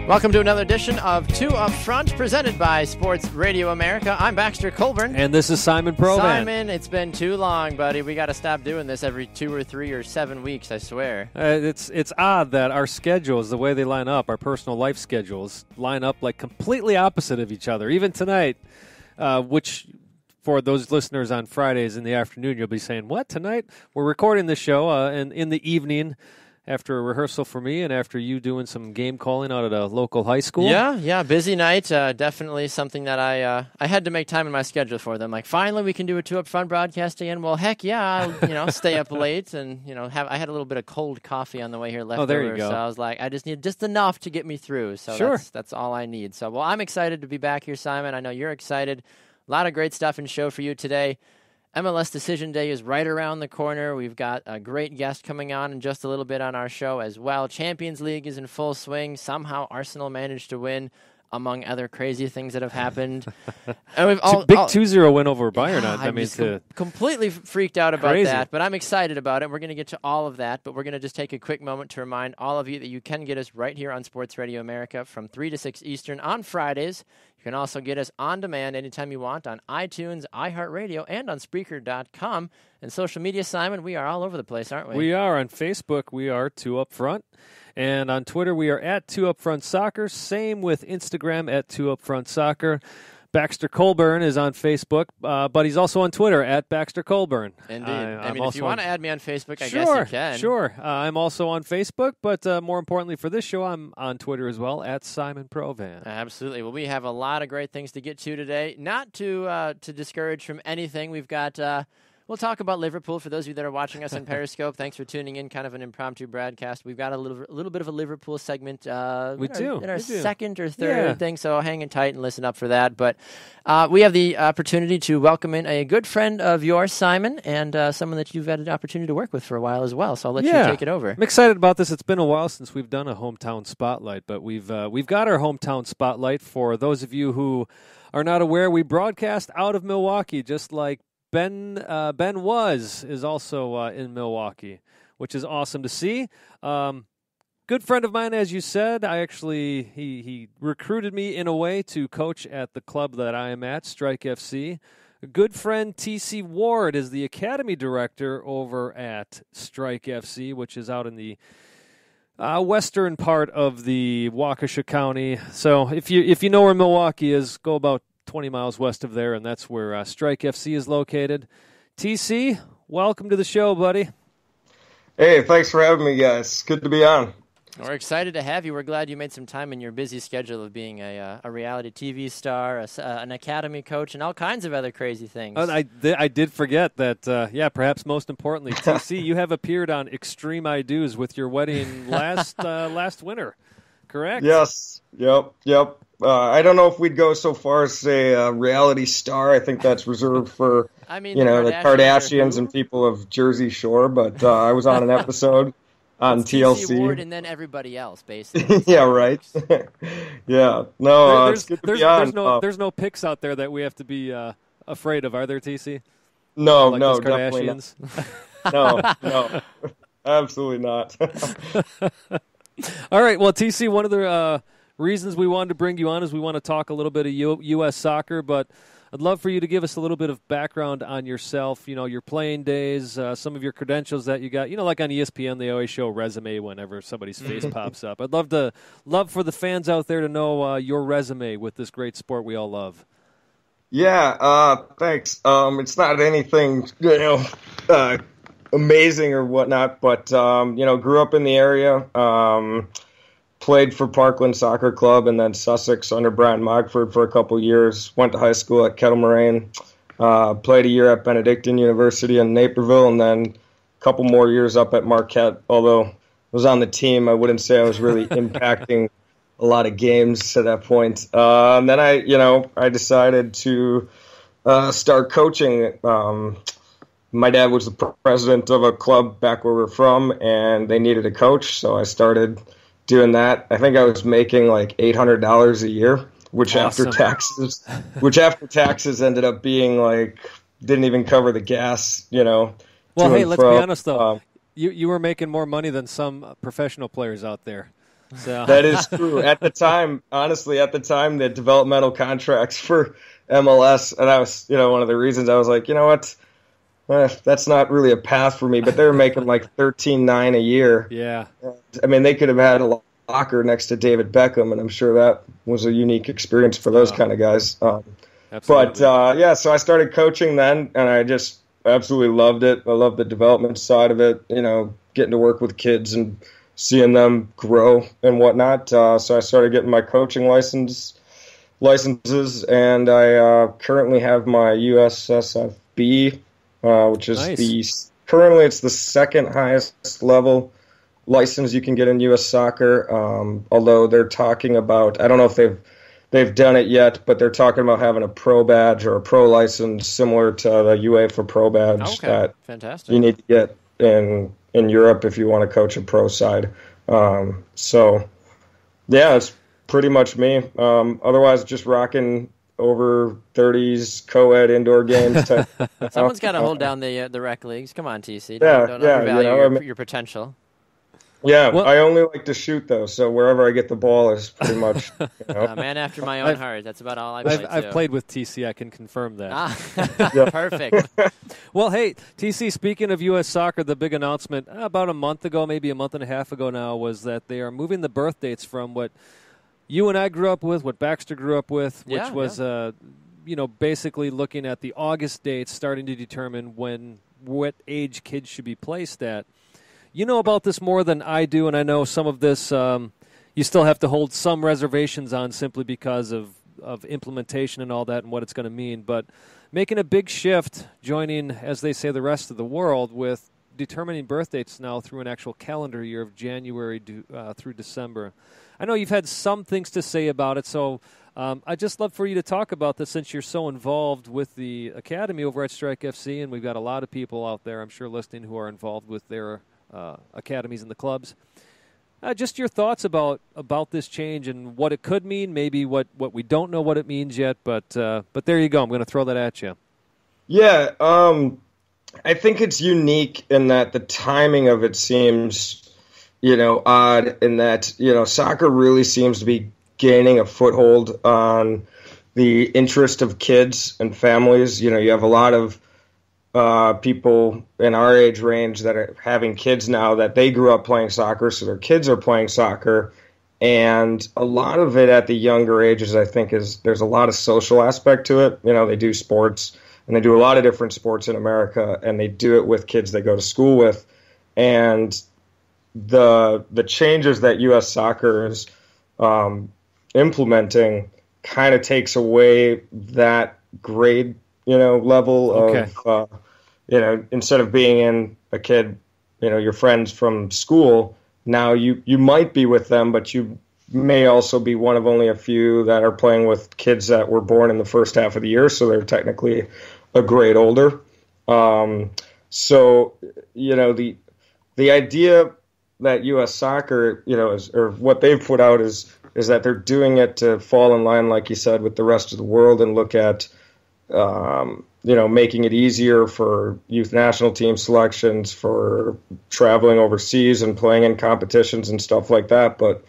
Welcome to another edition of Two Up Front, presented by Sports Radio America. I'm Baxter Colburn. And this is Simon Provan. Simon, it's been too long, buddy. We got to stop doing this every 2 or 3 or 7 weeks, I swear. It's odd that our schedules, the way they line up, our personal life schedules, line up like completely opposite of each other. Even tonight, which for those listeners on Fridays in the afternoon, you'll be saying, what, tonight? We're recording this show in the evening, after a rehearsal for me and after you doing some game calling out at a local high school. Yeah, busy night. Definitely something that I had to make time in my schedule for them. Like, finally, we can do a Two Up Front broadcast again. Well, heck yeah, I'll stay up late and I had a little bit of cold coffee on the way here left over. There you go. So I was like, I just need just enough to get me through. So sure. That's all I need. So, well, I'm excited to be back here, Simon. I know you're excited. A lot of great stuff in show for you today. MLS Decision Day is right around the corner. We've got a great guest coming on in just a little bit on our show as well. Champions League is in full swing. Somehow Arsenal managed to win, among other crazy things that have happened. And we've big 2-0 win over Bayern. I'm completely freaked out about crazy. that, but I'm excited about it. We're going to get to all of that, but we're going to just take a quick moment to remind all of you that you can get us right here on Sports Radio America from 3 to 6 Eastern on Fridays. You can also get us on demand anytime you want on iTunes, iHeartRadio, and on Spreaker.com. And social media, Simon, we are all over the place, aren't we? We are. On Facebook, we are Two Up Front. And on Twitter, we are at Two Up Front Soccer. Same with Instagram at Two Up Front Soccer. Baxter Colburn is on Facebook, but he's also on Twitter at Baxter Colburn. Indeed. If you want to add me on Facebook, I guess you can. Sure. I'm also on Facebook, but more importantly for this show, I'm on Twitter as well, at Simon Provan. Absolutely. Well, we have a lot of great things to get to today. Not to discourage from anything. We've got... We'll talk about Liverpool for those of you that are watching us on Periscope. Thanks for tuning in, kind of an impromptu broadcast. We've got a little bit of a Liverpool segment in our second or third thing, so hang in tight and listen up for that. But we have the opportunity to welcome in a good friend of yours, Simon, and someone that you've had an opportunity to work with for a while as well. So I'll let you take it over. I'm excited about this. It's been a while since we've done a hometown spotlight, but we've got our hometown spotlight. For those of you who are not aware, we broadcast out of Milwaukee, just like Ben is also in Milwaukee, which is awesome to see. Good friend of mine, as you said. He recruited me in a way to coach at the club that I am at, Strike FC. A good friend, TC Ward, is the academy director over at Strike FC, which is out in the western part of the Waukesha County. So if you know where Milwaukee is, go about 20 miles west of there, and that's where Strike FC is located. TC, welcome to the show, buddy. Hey, thanks for having me, guys. Good to be on. We're excited to have you. We're glad you made some time in your busy schedule of being a reality TV star, an academy coach, and all kinds of other crazy things. I did forget that, perhaps most importantly, TC, you have appeared on Extreme I Do's with your wedding last winter, correct? Yes. Yep. I don't know if we'd go so far as say reality star. I think that's reserved for the Kardashians and people of Jersey Shore. But I was on an episode on TLC. Ward and then everybody else, basically. Yeah, right. Yeah. No, it's good to be on. There's no pics out there that we have to be afraid of, are there, TC? No, definitely not. No, absolutely not. All right. Well, TC, one of the reasons we wanted to bring you on is we want to talk a little bit of U.S. soccer, but I'd love for you to give us a little bit of background on yourself, your playing days, some of your credentials that you got. Like on ESPN, they always show a resume whenever somebody's face pops up. I'd love for the fans out there to know your resume with this great sport we all love. Yeah, thanks. It's not anything, amazing or whatnot, but, grew up in the area, played for Parkland Soccer Club and then Sussex under Brian Mogford for a couple years. Went to high school at Kettle Moraine. Played a year at Benedictine University in Naperville, and then a couple more years up at Marquette. Although I was on the team, I wouldn't say I was really impacting a lot of games at that point. And then I decided to start coaching. My dad was the president of a club back where we're from, and they needed a coach, so I started doing that. I think I was making like $800 a year, which awesome. after taxes ended up being like, didn't even cover the gas, Well, hey, let's be honest though. You were making more money than some professional players out there. So That is true. At the time, honestly, the developmental contracts for MLS, and that was, one of the reasons I was like, you know what, that's not really a path for me. But they were making like 13.9 a year. yeah. I mean, they could have had a locker next to David Beckham, and I'm sure that was a unique experience for those kind of guys. Absolutely. But so I started coaching then, and I just absolutely loved it. I love the development side of it, getting to work with kids and seeing them grow and whatnot. So I started getting my coaching licenses, and I currently have my USSFB, which is Nice. currently it's the second highest level license you can get in U.S. soccer. Although they're talking about, I don't know if they've done it yet, but they're talking about having a pro badge or a pro license similar to the UEFA pro badge that fantastic. you need to get in Europe if you want to coach a pro side. So yeah, it's pretty much me. Otherwise, just rocking over 30s co-ed indoor games. Someone's got to hold down the rec leagues. Come on, TC. Don't Yeah, undervalue your potential. Yeah, well, I only like to shoot, though, so wherever I get the ball is pretty much, A man after my own heart. That's about all I play, I've played with TC. I can confirm that. Perfect. Well, hey, TC, speaking of U.S. soccer, the big announcement about a month ago, maybe a month and a half ago now, was that they are moving the birth dates from what you and I grew up with, what Baxter grew up with, which was, basically looking at the August dates, starting to determine what age kids should be placed at. You know about this more than I do, and I know some of this you still have to hold some reservations on simply because of implementation and all that and what it's going to mean. But making a big shift, joining, as they say, the rest of the world with determining birth dates now through an actual calendar year of January through December. I know you've had some things to say about it, so I'd just love for you to talk about this since you're so involved with the academy over at Strike FC, and we've got a lot of people out there, I'm sure, listening who are involved with their academies and the clubs. Just your thoughts about this change and what it could mean, maybe what we don't know what it means yet, but there you go. I'm going to throw that at you. Yeah, I think it's unique in that the timing of it seems, odd in that, soccer really seems to be gaining a foothold on the interest of kids and families. You have a lot of people in our age range that are having kids now that they grew up playing soccer, so their kids are playing soccer. And a lot of it at the younger ages, I think, there's a lot of social aspect to it. They do sports, and they do a lot of different sports in America, and they do it with kids they go to school with. And the changes that U.S. soccer is implementing kind of takes away that grade, level of instead of being in a kid, your friends from school, now you might be with them, but you may also be one of only a few that are playing with kids that were born in the first half of the year, so they're technically a grade older. So, the idea that U.S. soccer, or what they've put out is that they're doing it to fall in line, like you said, with the rest of the world and look at making it easier for youth national team selections, for traveling overseas and playing in competitions and stuff like that. But,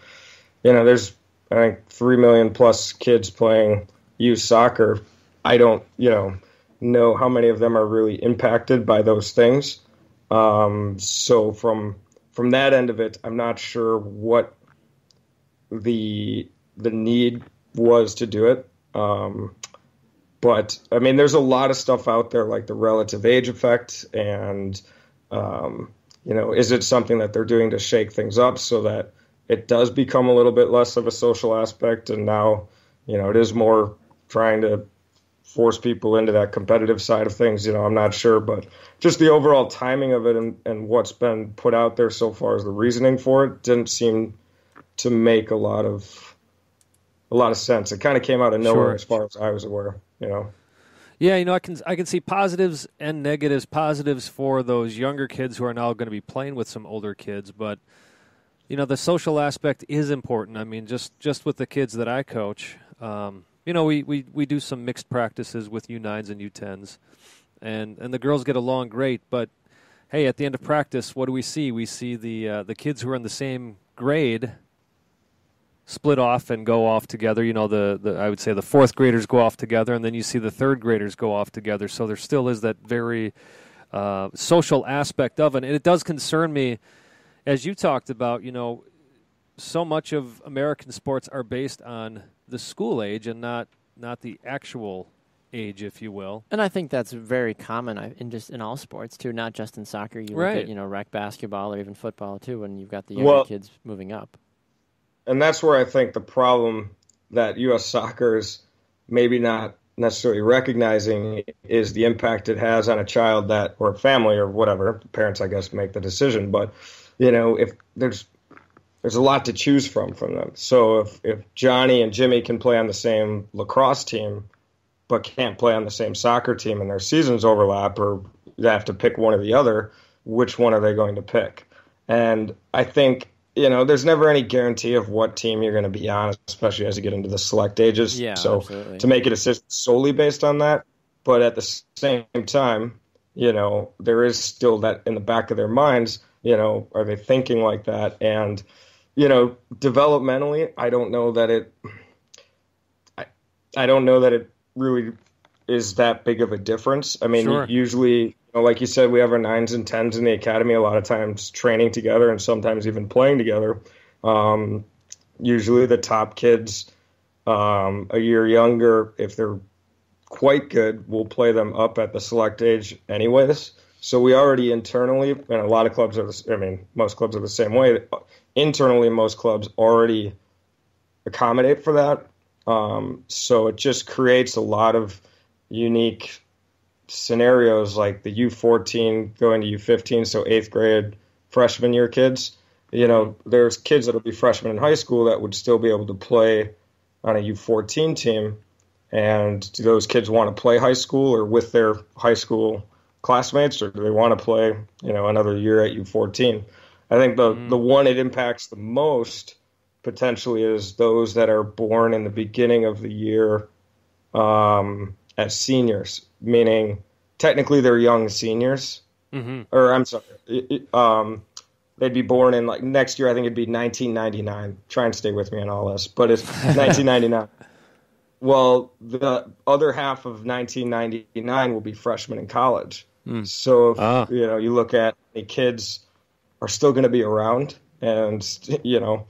there's, I think, 3 million plus kids playing youth soccer. I don't, know how many of them are really impacted by those things. So from that end of it, I'm not sure what the need was to do it. But, I mean, there's a lot of stuff out there like the relative age effect and, is it something that they're doing to shake things up so that it does become a little bit less of a social aspect and now, it is more trying to force people into that competitive side of things. I'm not sure, but just the overall timing of it and what's been put out there so far as the reasoning for it didn't seem to make a lot of sense. It kind of came out of nowhere as far as I was aware. Yeah, I can see positives and negatives. Positives for those younger kids who are now going to be playing with some older kids, but the social aspect is important. I mean, just with the kids that I coach, we do some mixed practices with U9s and U10s, and the girls get along great. But hey, at the end of practice, what do we see? We see the kids who are in the same grade split off and go off together. You know, I would say the fourth graders go off together, and then you see the third graders go off together. So there still is that very social aspect of it. And it does concern me, as you talked about, you know, so much of American sports are based on the school age and not the actual age, if you will. And I think that's very common in all sports too, not just in soccer. You look at, you know, rec basketball or even football too, when you've got the younger kids moving up. And that's where I think the problem that U.S. soccer is maybe not necessarily recognizing is the impact it has on a child or a family or whatever. Parents, I guess, make the decision. But, you know, if there's a lot to choose from them. So if Johnny and Jimmy can play on the same lacrosse team but can't play on the same soccer team and their seasons overlap, or they have to pick one or the other, which one are they going to pick? And I think, you know, there's never any guarantee of what team you're going to be on, especially as you get into the select ages. Yeah, so absolutely. To make a decision solely based on that, but at the same time, you know, there is still that in the back of their minds, you know, are they thinking like that? And, you know, developmentally, I don't know that it really is that big of a difference. I mean, usually, you know, like you said, we have our 9s and 10s in the academy, a lot of times training together and sometimes even playing together. Usually the top kids a year younger, if they're quite good, we'll play them up at the select age anyways. So we already internally, and a lot of clubs most clubs are the same way. Internally, most clubs already accommodate for that. So it just creates a lot of unique scenarios, like the U14 going to U15, so 8th grade freshman year kids. You know, there's kids that'll be freshmen in high school that would still be able to play on a U14 team. And do those kids want to play high school or with their high school classmates, or do they want to play, you know, another year at U14? I think the one it impacts the most potentially is those that are born in the beginning of the year as seniors, meaning technically they're young seniors. Or I'm sorry, they'd be born in, like, next year I think it'd be 1999. Try and stay with me on all this, but it's 1999. Well, the other half of 1999 will be freshmen in college. So if, you know, you look at the kids are still going to be around, and, you know,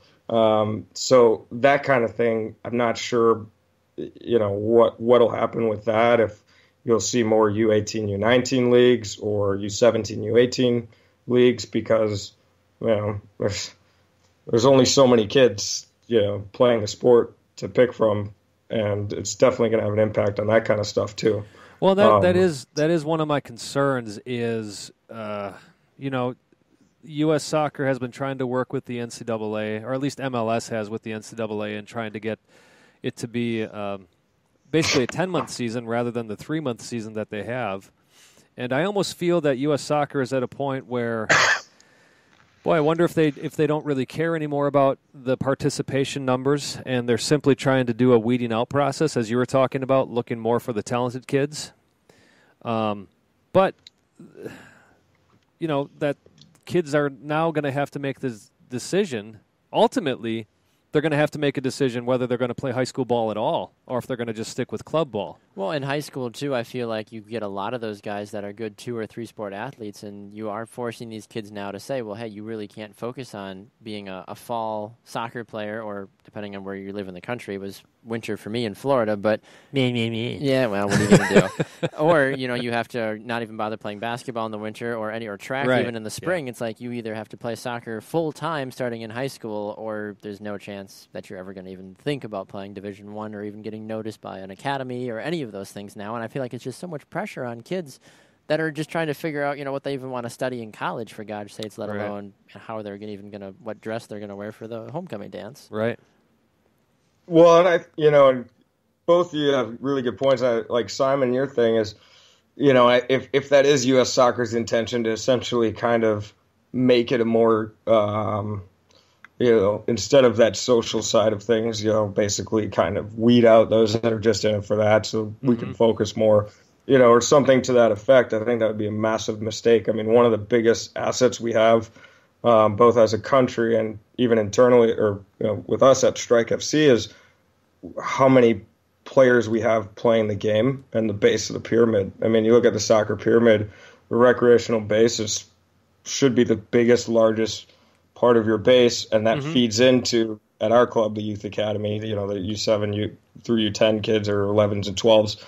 so that kind of thing, I'm not sure, you know, what'll happen with that, if you'll see more U18, U19 leagues or U17, U18 leagues, because, you know, there's only so many kids, you know, playing the sport to pick from, and it's definitely going to have an impact on that kind of stuff too. Well, that is one of my concerns is, you know, U.S. Soccer has been trying to work with the NCAA, or at least MLS has with the NCAA, and trying to get it to be basically a 10-month season rather than the 3-month season that they have. And I almost feel that U.S. Soccer is at a point where, boy, I wonder if they don't really care anymore about the participation numbers, and they're simply trying to do a weeding out process, as you were talking about, looking more for the talented kids. But, you know, that kids are now going to have to make this decision. Ultimately, they're going to have to make a decision whether they're going to play high school ball at all or if they're going to just stick with club ball. Well, in high school, too, I feel like you get a lot of those guys that are good 2 or 3 sport athletes, and you are forcing these kids now to say, well, hey, you really can't focus on being a fall soccer player, or depending on where you live in the country, it was winter for me in Florida, but yeah, well, what are you going to do? Or, you know, you have to not even bother playing basketball in the winter or track even in the spring. Yeah. It's like you either have to play soccer full time starting in high school, or there's no chance that you're ever going to even think about playing Division I or even getting noticed by an academy or any of those things now. And I feel like it's just so much pressure on kids that are just trying to figure out, you know, what they even want to study in college, for God's sakes, let alone how they're what dress they're going to wear for the homecoming dance. Right. Well, and and both of you have really good points. Like, Simon, your thing is, you know, if that is U.S. Soccer's intention to essentially kind of make it a more, you know, instead of that social side of things, you know, basically kind of weed out those that are just in it for that, so we can focus more, you know, or something to that effect, I think that would be a massive mistake. I mean, one of the biggest assets we have both as a country and even internally, or with us at Strike FC, is how many players we have playing the game and the base of the pyramid. I mean, you look at the soccer pyramid, the recreational base should be the biggest, largest part of your base, and that feeds into, at our club, the youth academy, the U7 through U10 kids, or 11s and 12s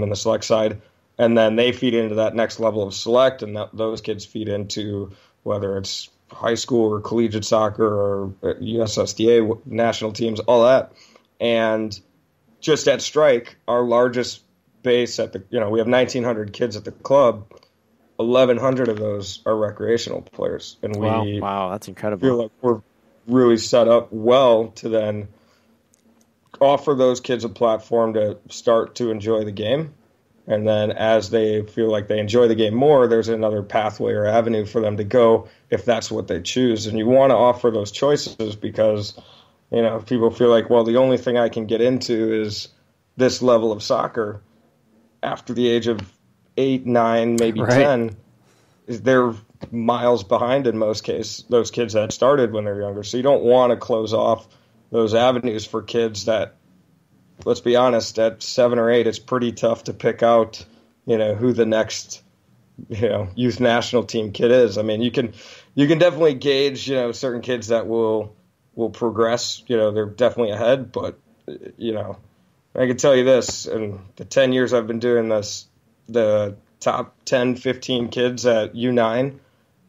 in the select side. And then they feed into that next level of select, and those kids feed into whether it's high school or collegiate soccer or USSDA national teams, all that. And just at Strike, our largest base we have 1,900 kids at the club. 1,100 of those are recreational players, and wow, that's incredible. Feel like we're really set up well to then offer those kids a platform to start to enjoy the game. And then as they feel like they enjoy the game more, there's another pathway or avenue for them to go if that's what they choose. And you want to offer those choices because, people feel like, well, the only thing I can get into is this level of soccer after the age of 8, 9, maybe 10. They're miles behind in most cases, those kids that started when they're younger. So you don't want to close off those avenues for kids that, let's be honest, at 7 or 8, it's pretty tough to pick out, who the next, youth national team kid is. I mean, you can definitely gauge, certain kids that will progress. They're definitely ahead. But, I can tell you this, in the 10 years I've been doing this, the top 10, 15 kids at U9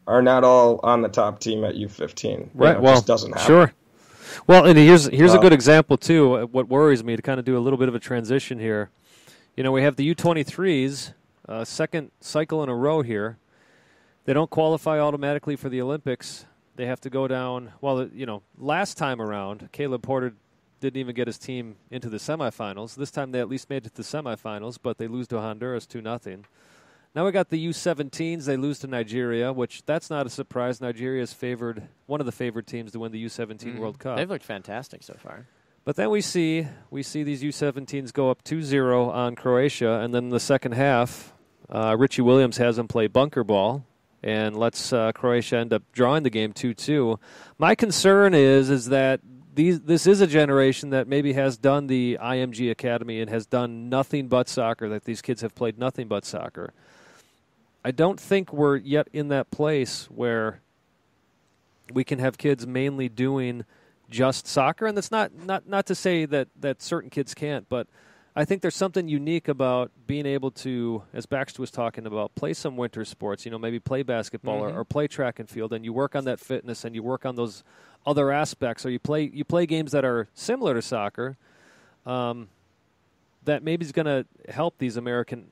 are not all on the top team at U15. Right. It just doesn't happen. Sure. Well, and here's a good example, too. What worries me, to kind of do a little bit of a transition here. We have the U23s, second cycle in a row here. They don't qualify automatically for the Olympics. They have to go down. Well, last time around, Caleb Porter didn't even get his team into the semifinals. This time they at least made it to the semifinals, but they lose to Honduras 2-0. Now we got the U17s. They lose to Nigeria, which that's not a surprise. Nigeria is one of the favored teams to win the U17 World Cup. They've looked fantastic so far. But then we see these U17s go up 2-0 on Croatia, and then in the second half, Richie Williams has them play bunker ball and lets Croatia end up drawing the game 2-2. My concern is that this is a generation that maybe has done the IMG Academy and has done nothing but soccer, that these kids have played nothing but soccer. I don't think we're yet in that place where we can have kids mainly doing just soccer. And that's not to say that certain kids can't, but I think there's something unique about being able to, as Baxter was talking about, play some winter sports, maybe play basketball or play track and field, and you work on that fitness and you work on those other aspects, or you play games that are similar to soccer, that maybe is going to help these American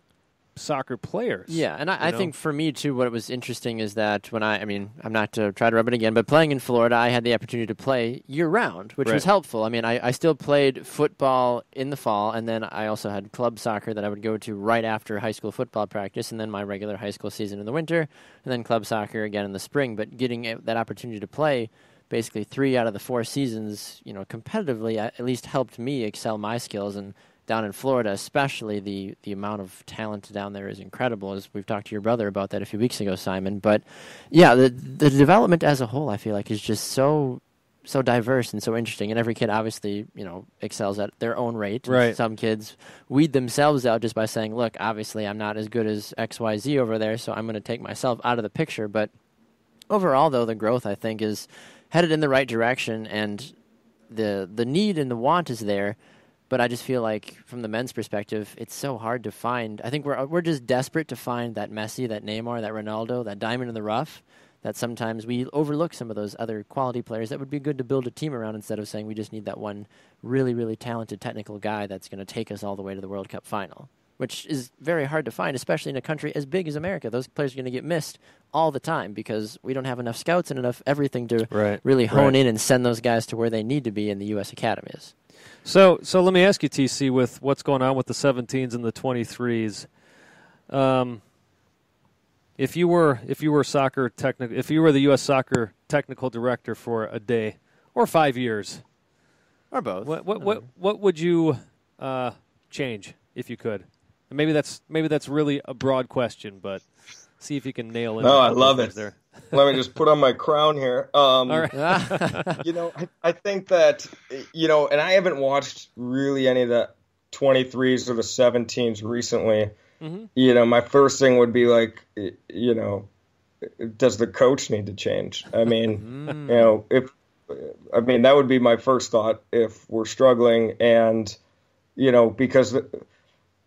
soccer players. Yeah, and I think for me, too, what was interesting is that when I'm not to try to rub it again, but playing in Florida, I had the opportunity to play year-round, which was helpful. I mean, I still played football in the fall, and then I also had club soccer that I would go to right after high school football practice, and then my regular high school season in the winter, and then club soccer again in the spring. But getting that opportunity to play basically 3 out of the 4 seasons, competitively, at least helped me excel my skills. And down in Florida, especially, the amount of talent down there is incredible, as we've talked to your brother about that a few weeks ago, Simon. But, yeah, the development as a whole, I feel like, is just so diverse and so interesting. And every kid, obviously, excels at their own rate. Right. Some kids weed themselves out just by saying, look, obviously I'm not as good as XYZ over there, so I'm going to take myself out of the picture. But overall, though, the growth, I think, is headed in the right direction, and the need and the want is there. But I just feel like, from the men's perspective, it's so hard to find. I think we're just desperate to find that Messi, that Neymar, that Ronaldo, that diamond in the rough, that sometimes we overlook some of those other quality players that would be good to build a team around, instead of saying we just need that one really, really talented technical guy that's going to take us all the way to the World Cup final, which is very hard to find, especially in a country as big as America. Those players are going to get missed all the time because we don't have enough scouts and enough everything to really hone in and send those guys to where they need to be in the U.S. academies. So let me ask you, TC, with what's going on with the 17s and the 23s, if you were the U.S. soccer technical director for a day or 5 years, or both, what would you change if you could? And maybe that's really a broad question, but See if you can nail in. No, I love it. There. Let me just put on my crown here. All right. I think that, and I haven't watched really any of the 23s or the 17s recently. Mm-hmm. My first thing would be like, does the coach need to change? I mean, that would be my first thought if we're struggling. And, because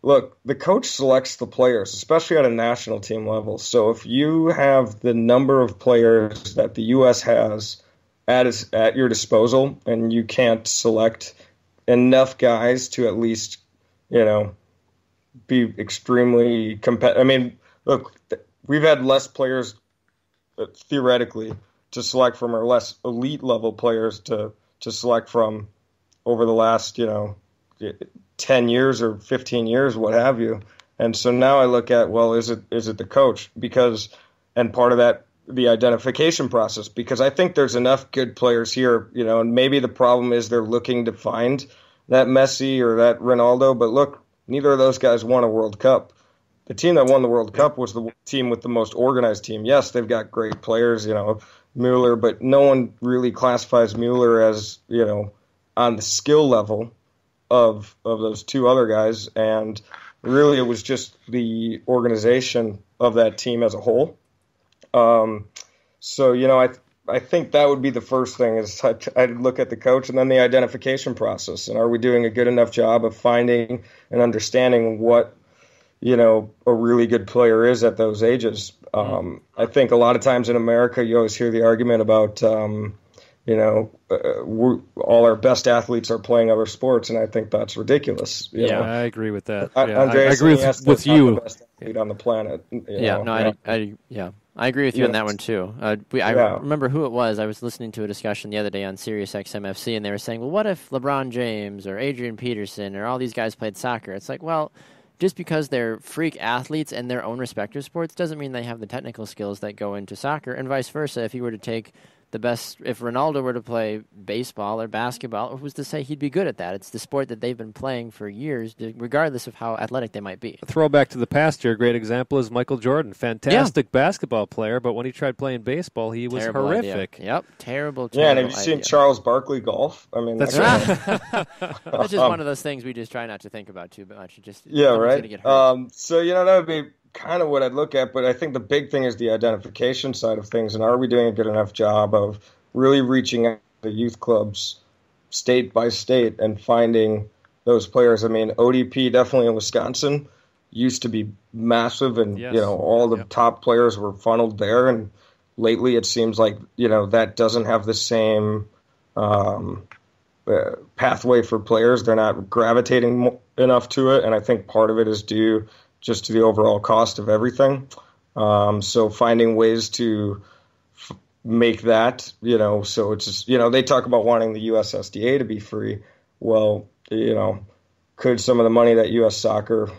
the coach selects the players, especially at a national team level. So if you have the number of players that the U.S. has at your disposal and you can't select enough guys to at least, be extremely competitive. I mean, look, we've had less players theoretically to select from, or less elite level players to select from over the last, 10 years or 15 years, what have you. And so now I look at, well, is it the coach? And part of that, the identification process, because I think there's enough good players here, and maybe the problem is they're looking to find that Messi or that Ronaldo, but look, neither of those guys won a World Cup. The team that won the World Cup was the team with the most organized team. Yes, they've got great players, Mueller, but no one really classifies Mueller as, on the skill level of those two other guys. And really it was just the organization of that team as a whole. I think that would be the first thing is I'd look at the coach and then the identification process. And are we doing a good enough job of finding and understanding what, a really good player is at those ages? I think a lot of times in America, you always hear the argument about, all our best athletes are playing other sports, and I think that's ridiculous. I agree with that. I agree with you. The best athlete on the planet. I agree with you on that one too. I remember who it was. I was listening to a discussion the other day on Sirius XMFC, and they were saying, well, what if LeBron James or Adrian Peterson or all these guys played soccer? It's like, well, just because they're freak athletes in their own respective sports doesn't mean they have the technical skills that go into soccer, and vice versa. If you were to take the best, if Ronaldo were to play baseball or basketball, who's to say he'd be good at that? It's the sport that they've been playing for years, regardless of how athletic they might be. A throwback to the past year, a great example is Michael Jordan. Fantastic basketball player, but when he tried playing baseball, he was horrific. Idea. Yep, terrible. Yeah, and have you seen Charles Barkley golf? I mean, that's right. That's just one of those things we just try not to think about too much. Right. So that would be kind of what I'd look at, but I think the big thing is the identification side of things, and are we doing a good enough job of really reaching out to the youth clubs state by state and finding those players? I mean, ODP definitely in Wisconsin used to be massive, and all the top players were funneled there, and lately it seems like that doesn't have the same pathway for players. They're not gravitating enough to it, and I think part of it is due just to the overall cost of everything. So finding ways to make that, so it's just, they talk about wanting the USSDA to be free. Well, could some of the money that U.S. soccer,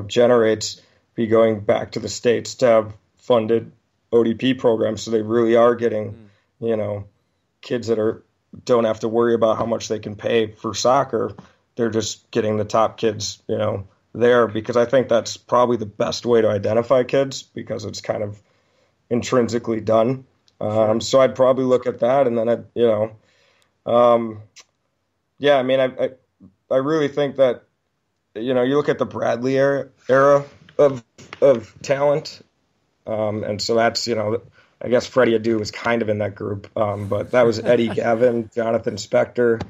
generates be going back to the states to have funded ODP programs so they really are getting, kids that don't have to worry about how much they can pay for soccer. They're just getting the top kids, there, because I think that's probably the best way to identify kids, because it's kind of intrinsically done. So I'd probably look at that, and then I really think that, you look at the Bradley era of talent, and so that's, I guess Freddie Adu was kind of in that group, but that was Eddie Gavin, Jonathan Spector,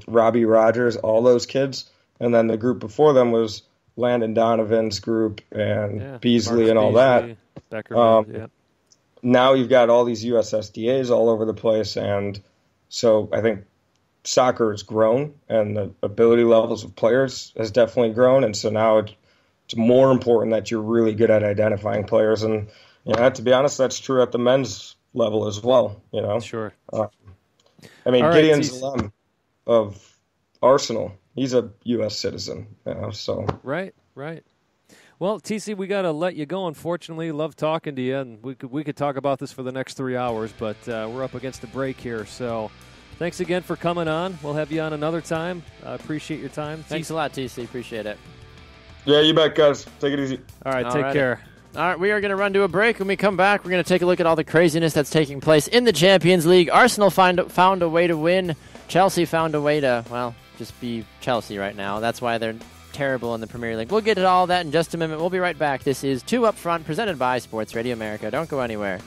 Robbie Rogers, all those kids. And then the group before them was Landon Donovan's group and Beasley and all that. Becker, Now you've got all these USSDAs all over the place. And so I think soccer has grown, and the ability levels of players has definitely grown. And so now it's more important that you're really good at identifying players. And, to be honest, that's true at the men's level as well. Sure. Gideon Zalem of Arsenal, he's a U.S. citizen, so. Right. Well, TC, we got to let you go, unfortunately. Love talking to you, and we could talk about this for the next 3 hours, but we're up against a break here. So thanks again for coming on. We'll have you on another time. Appreciate your time. Thanks a lot, TC. Appreciate it. Yeah, you bet, guys. Take it easy. All right, take care. All right, we are going to run to a break. When we come back, we're going to take a look at all the craziness that's taking place in the Champions League. Arsenal found a way to win. Chelsea found a way to, well, just be Chelsea right now. That's why they're terrible in the Premier League. We'll get to all that in just a minute. We'll be right back. This is 2 Up Front, presented by Sports Radio America. Don't go anywhere.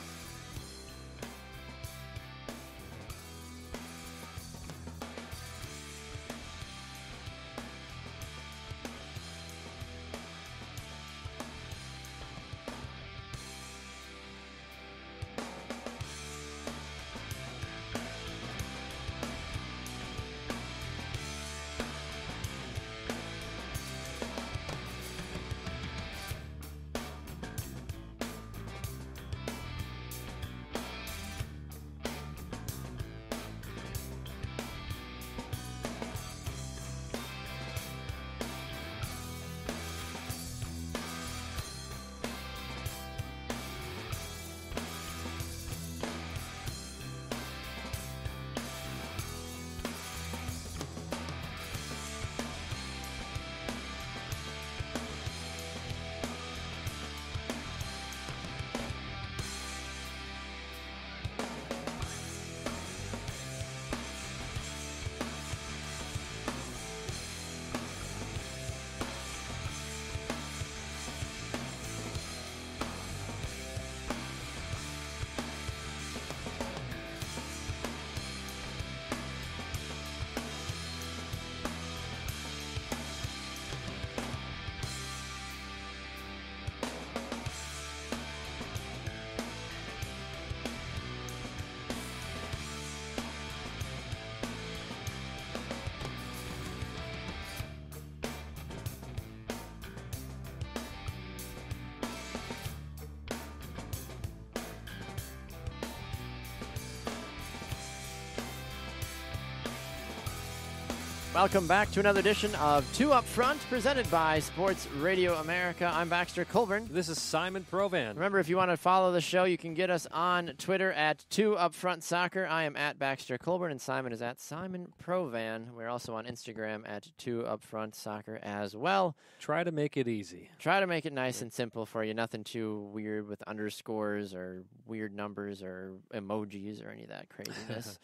Welcome back to another edition of 2 Up Front, presented by Sports Radio America. I'm Baxter Colburn. This is Simon Provan. Remember, if you want to follow the show, you can get us on Twitter at 2 Up Front Soccer. I am at Baxter Colburn, and Simon is at Simon Provan. We're also on Instagram at 2 Up Front Soccer as well. Try to make it easy. Try to make it nice and simple for you. Nothing too weird with underscores or weird numbers or emojis or any of that craziness.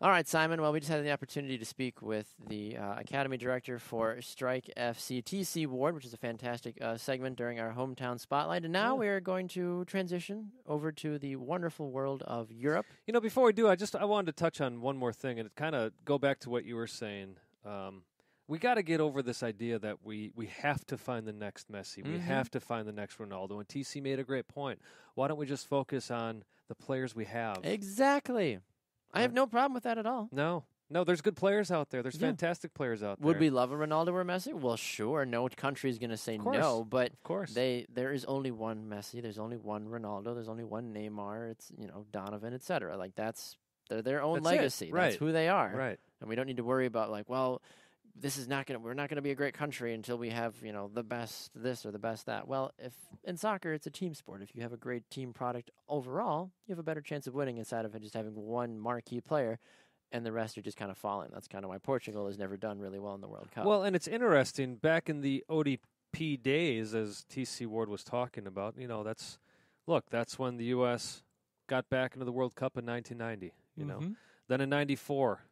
All right, Simon. Well, we just had the opportunity to speak with the Academy Director for Strike FC, TC Ward, which is a fantastic segment during our hometown spotlight. And now we are going to transition over to the wonderful world of Europe. You know, before we do, I wanted to touch on one more thing, and it kind of go back to what you were saying. We got to get over this idea that we have to find the next Messi. We have to find the next Ronaldo. And TC made a great point. Why don't we just focus on the players we have? Exactly. I have no problem with that at all. No, there's good players out there. There's fantastic players out there. Would we love a Ronaldo or Messi? Well, sure. No country is going to say no, but of course. There is only one Messi. There's only one Ronaldo. There's only one Neymar. It's, Donovan, etc. Like they're their own legacy. Right. That's who they are. Right. And we don't need to worry about we're not going to be a great country until we have, the best this or the best that. Well, if in soccer it's a team sport, if you have a great team product overall, you have a better chance of winning instead of just having one marquee player and the rest are just kind of falling. That's kind of why Portugal has never done really well in the World Cup. Well, and it's interesting, back in the ODP days, as TC Ward was talking about, that's when the U.S. got back into the World Cup in 1990, Then in 94,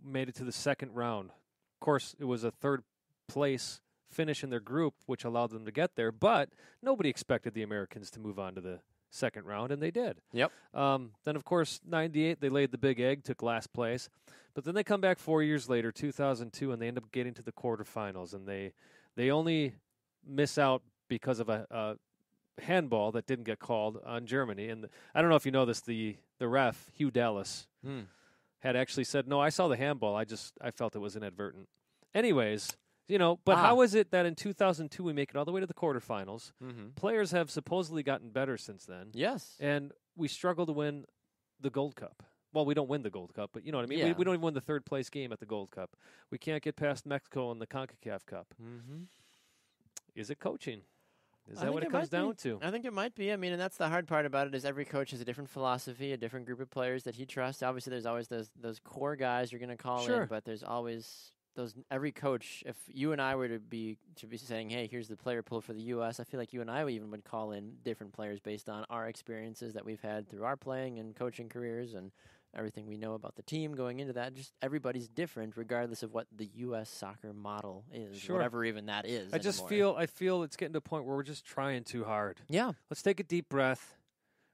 made it to the second round. Of course, it was a third place finish in their group, which allowed them to get there, but nobody expected the Americans to move on to the second round, and they did. Yep. Then, of course, 98, they laid the big egg, took last place. But then they come back 4 years later, 2002, and they end up getting to the quarterfinals, and they only miss out because of a handball that didn't get called on Germany. And I don't know if you know this, the ref, Hugh Dallas, had actually said, no, I saw the handball. I felt it was inadvertent. Anyways, but how is it that in 2002 we make it all the way to the quarterfinals? Players have supposedly gotten better since then. Yes. And we struggle to win the Gold Cup. Well, we don't win the Gold Cup, but you know what I mean? Yeah. We don't even win the third place game at the Gold Cup. We can't get past Mexico in the CONCACAF Cup. Is it coaching? Is that what it comes down to? I think it might be. I mean, and that's the hard part about it is every coach has a different philosophy, a different group of players that he trusts. Obviously, there's always those core guys you're going to call in, but there's always every coach, if you and I were to be saying, hey, here's the player pool for the U.S., I feel like you and I even would call in different players based on our experiences that we've had through our playing and coaching careers and everything we know about the team going into that. Just everybody's different regardless of what the U.S. soccer model is, whatever even that is. I feel it's getting to a point where we're just trying too hard. Yeah. Let's take a deep breath,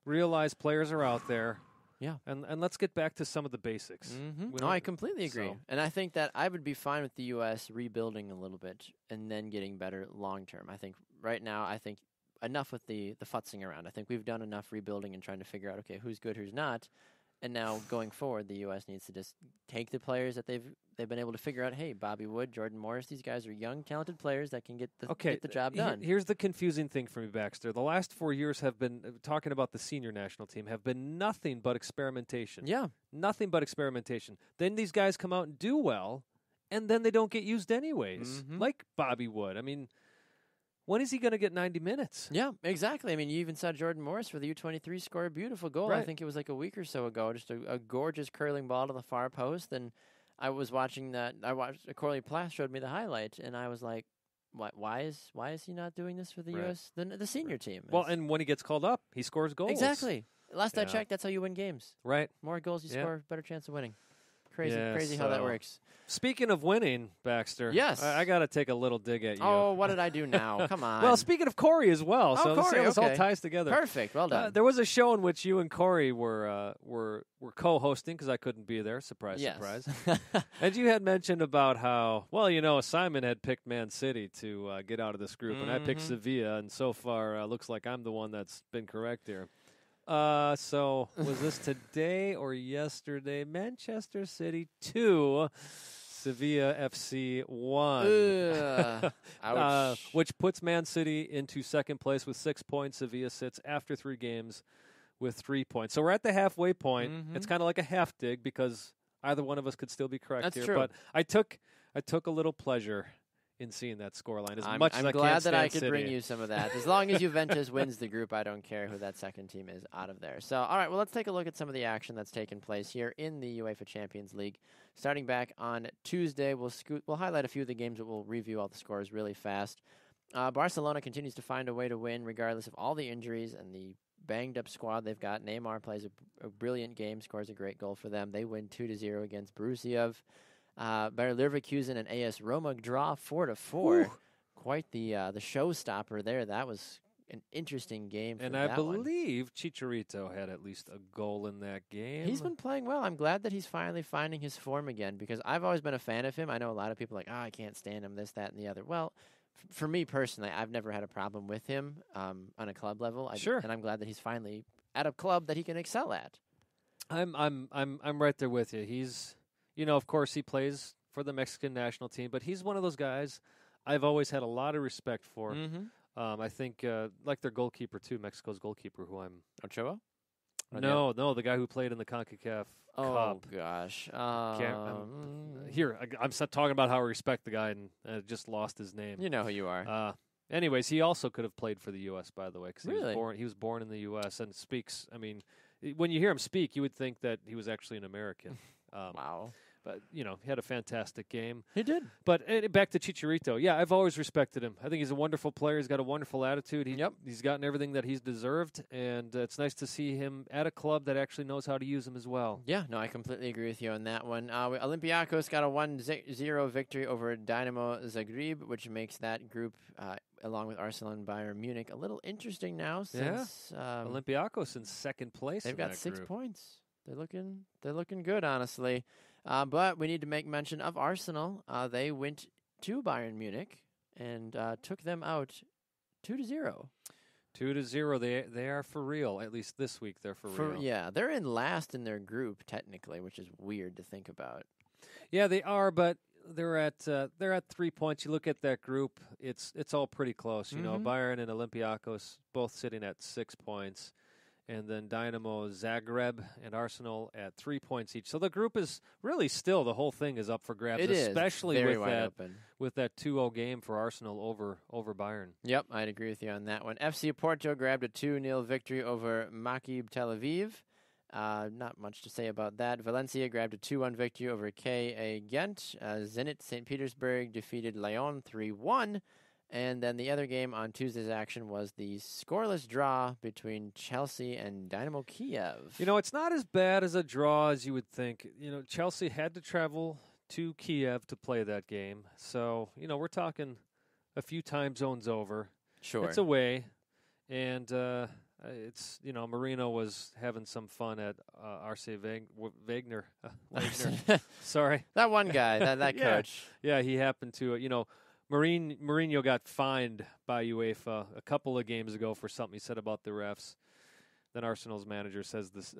realize players are out there. Yeah. And let's get back to some of the basics. Mm-hmm. No, I completely agree. And I think that I would be fine with the U.S. rebuilding a little bit and then getting better long term. I think right now, enough with the futzing around. I think we've done enough rebuilding and trying to figure out, okay, who's good, who's not. And now going forward, the U.S. needs to just take the players that they've been able to figure out, hey, Bobby Wood, Jordan Morris, these guys are young, talented players that can get the job done. Here's the confusing thing for me, Baxter. The last 4 years have been, talking about the senior national team, have been nothing but experimentation. Yeah. Nothing but experimentation. Then these guys come out and do well, and then they don't get used anyways, like Bobby Wood. I mean, when is he going to get 90 minutes? Yeah, exactly. I mean, you even saw Jordan Morris for the U23 score a beautiful goal. Right. I think it was like a week or so ago. Just a gorgeous curling ball to the far post. And I was watching that. Corley Plath showed me the highlight, and I was like, why is he not doing this for the U.S. the senior team? Well, and when he gets called up, he scores goals. Exactly. Last I checked, that's how you win games. Right. More goals you score, better chance of winning. Crazy how that works. Speaking of winning, Baxter. Yes. I got to take a little dig at you. Oh, what did I do now? Come on. Well, speaking of Corey as well. So Corey, this all ties together. Perfect. Well done. There was a show in which you and Corey were co-hosting because I couldn't be there. Surprise. And you had mentioned about how, Simon had picked Man City to get out of this group, and I picked Sevilla, and so far looks like I'm the one that's been correct here. So was this today or yesterday? Manchester City 2, Sevilla FC 1. Ouch. Which puts Man City into second place with 6 points. Sevilla sits after 3 games with 3 points. So we're at the halfway point. It's kind of like a half dig because either one of us could still be correct. That's here. true. But I took a little pleasure in seeing that scoreline. I'm much as I glad can't that I could City. bring you some of that. As long as Juventus wins the group, I don't care who that second team is out of there. So, all right, well, let's take a look at some of the action that's taken place here in the UEFA Champions League. Starting back on Tuesday, we'll highlight a few of the games, but we'll review all the scores really fast. Barcelona continues to find a way to win regardless of all the injuries and the banged-up squad they've got. Neymar plays a brilliant game, scores a great goal for them. They win 2-0 against Borussia. Bayer Leverkusen and AS Roma draw 4-4. Quite the showstopper there. That was an interesting game. And I believe Chicharito had at least a goal in that game. He's been playing well. I'm glad that he's finally finding his form again because I've always been a fan of him. I know a lot of people are like, I can't stand him, this, that, and the other. Well, for me personally, I've never had a problem with him on a club level. Sure. And I'm glad that he's finally at a club that he can excel at. I'm right there with you. He's, of course, he plays for the Mexican national team, but he's one of those guys I've always had a lot of respect for. I think, like their goalkeeper, too, Mexico's goalkeeper, who I'm... Ochoa? No, the guy who played in the CONCACAF Cup. Gosh. Here, I'm talking about how I respect the guy and just lost his name. You know who you are. Anyways, he also could have played for the U.S., by the way, because really? he was born in the U.S. and speaks, when you hear him speak, you would think that he was actually an American. Wow. But, he had a fantastic game. He did. But back to Chicharito. Yeah, I've always respected him. I think he's a wonderful player. He's got a wonderful attitude. He's gotten everything that he's deserved, and it's nice to see him at a club that actually knows how to use him as well. Yeah, no, I completely agree with you on that one. Olympiacos got a 1-0 victory over Dynamo Zagreb, which makes that group, along with Arsenal and Bayern Munich, a little interesting now since Olympiacos in second place. They've got 6 points. They're looking good, honestly. But we need to make mention of Arsenal. They went to Bayern Munich and took them out 2-0. 2-0. They are for real. At least this week, they're for real. Yeah, they're in last in their group technically, which is weird to think about. Yeah, they are, but they're at 3 points. You look at that group; it's all pretty close. Bayern and Olympiacos both sitting at 6 points. And then Dynamo Zagreb and Arsenal at 3 points each. So the group is really still, the whole thing is up for grabs, especially with that 2-0 game for Arsenal over Bayern. Yep, I'd agree with you on that one. FC Porto grabbed a 2-0 victory over Maccabi Tel Aviv. Not much to say about that. Valencia grabbed a 2-1 victory over KA Ghent. Zenit St. Petersburg defeated Lyon 3-1. And then the other game on Tuesday's action was the scoreless draw between Chelsea and Dynamo Kiev. It's not as bad as a draw as you would think. Chelsea had to travel to Kiev to play that game. So, we're talking a few time zones over. Sure. It's away. And it's, Marino was having some fun at RC Wagner. Sorry. That one guy, that Yeah. coach. Yeah, he happened to, Mourinho got fined by UEFA a couple of games ago for something he said about the refs. Then Arsenal's manager says this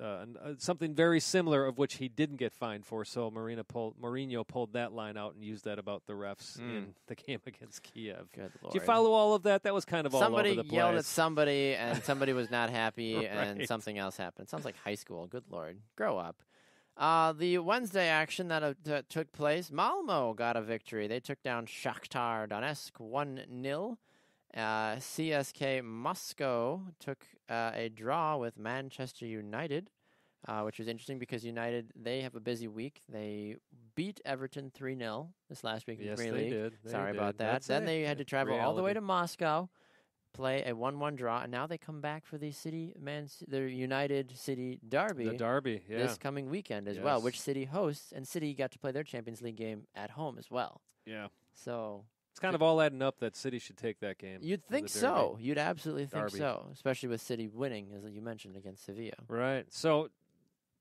something very similar of which he didn't get fined for. So Mourinho pulled that line out and used that about the refs in the game against Kiev. Good Lord. Did you follow all of that? That was kind of all over the place. Somebody yelled at somebody, and somebody was not happy, Right. and something else happened. Sounds like high school. Good Lord. Grow up. The Wednesday action that took place, Malmo got a victory. They took down Shakhtar Donetsk 1-0. CSK Moscow took a draw with Manchester United, which was interesting because United, they have a busy week. They beat Everton 3-0 this last week in the Premier League. Did. Sorry about that. Then they had to travel all the way to Moscow, play a 1-1 draw, and now they come back for the United City Derby. The Derby, yeah. This coming weekend as well, which City hosts, and City got to play their Champions League game at home as well. Yeah. So it's kind of all adding up that City should take that game. you'd think so. You'd absolutely think so, especially with City winning, as you mentioned, against Sevilla. Right. So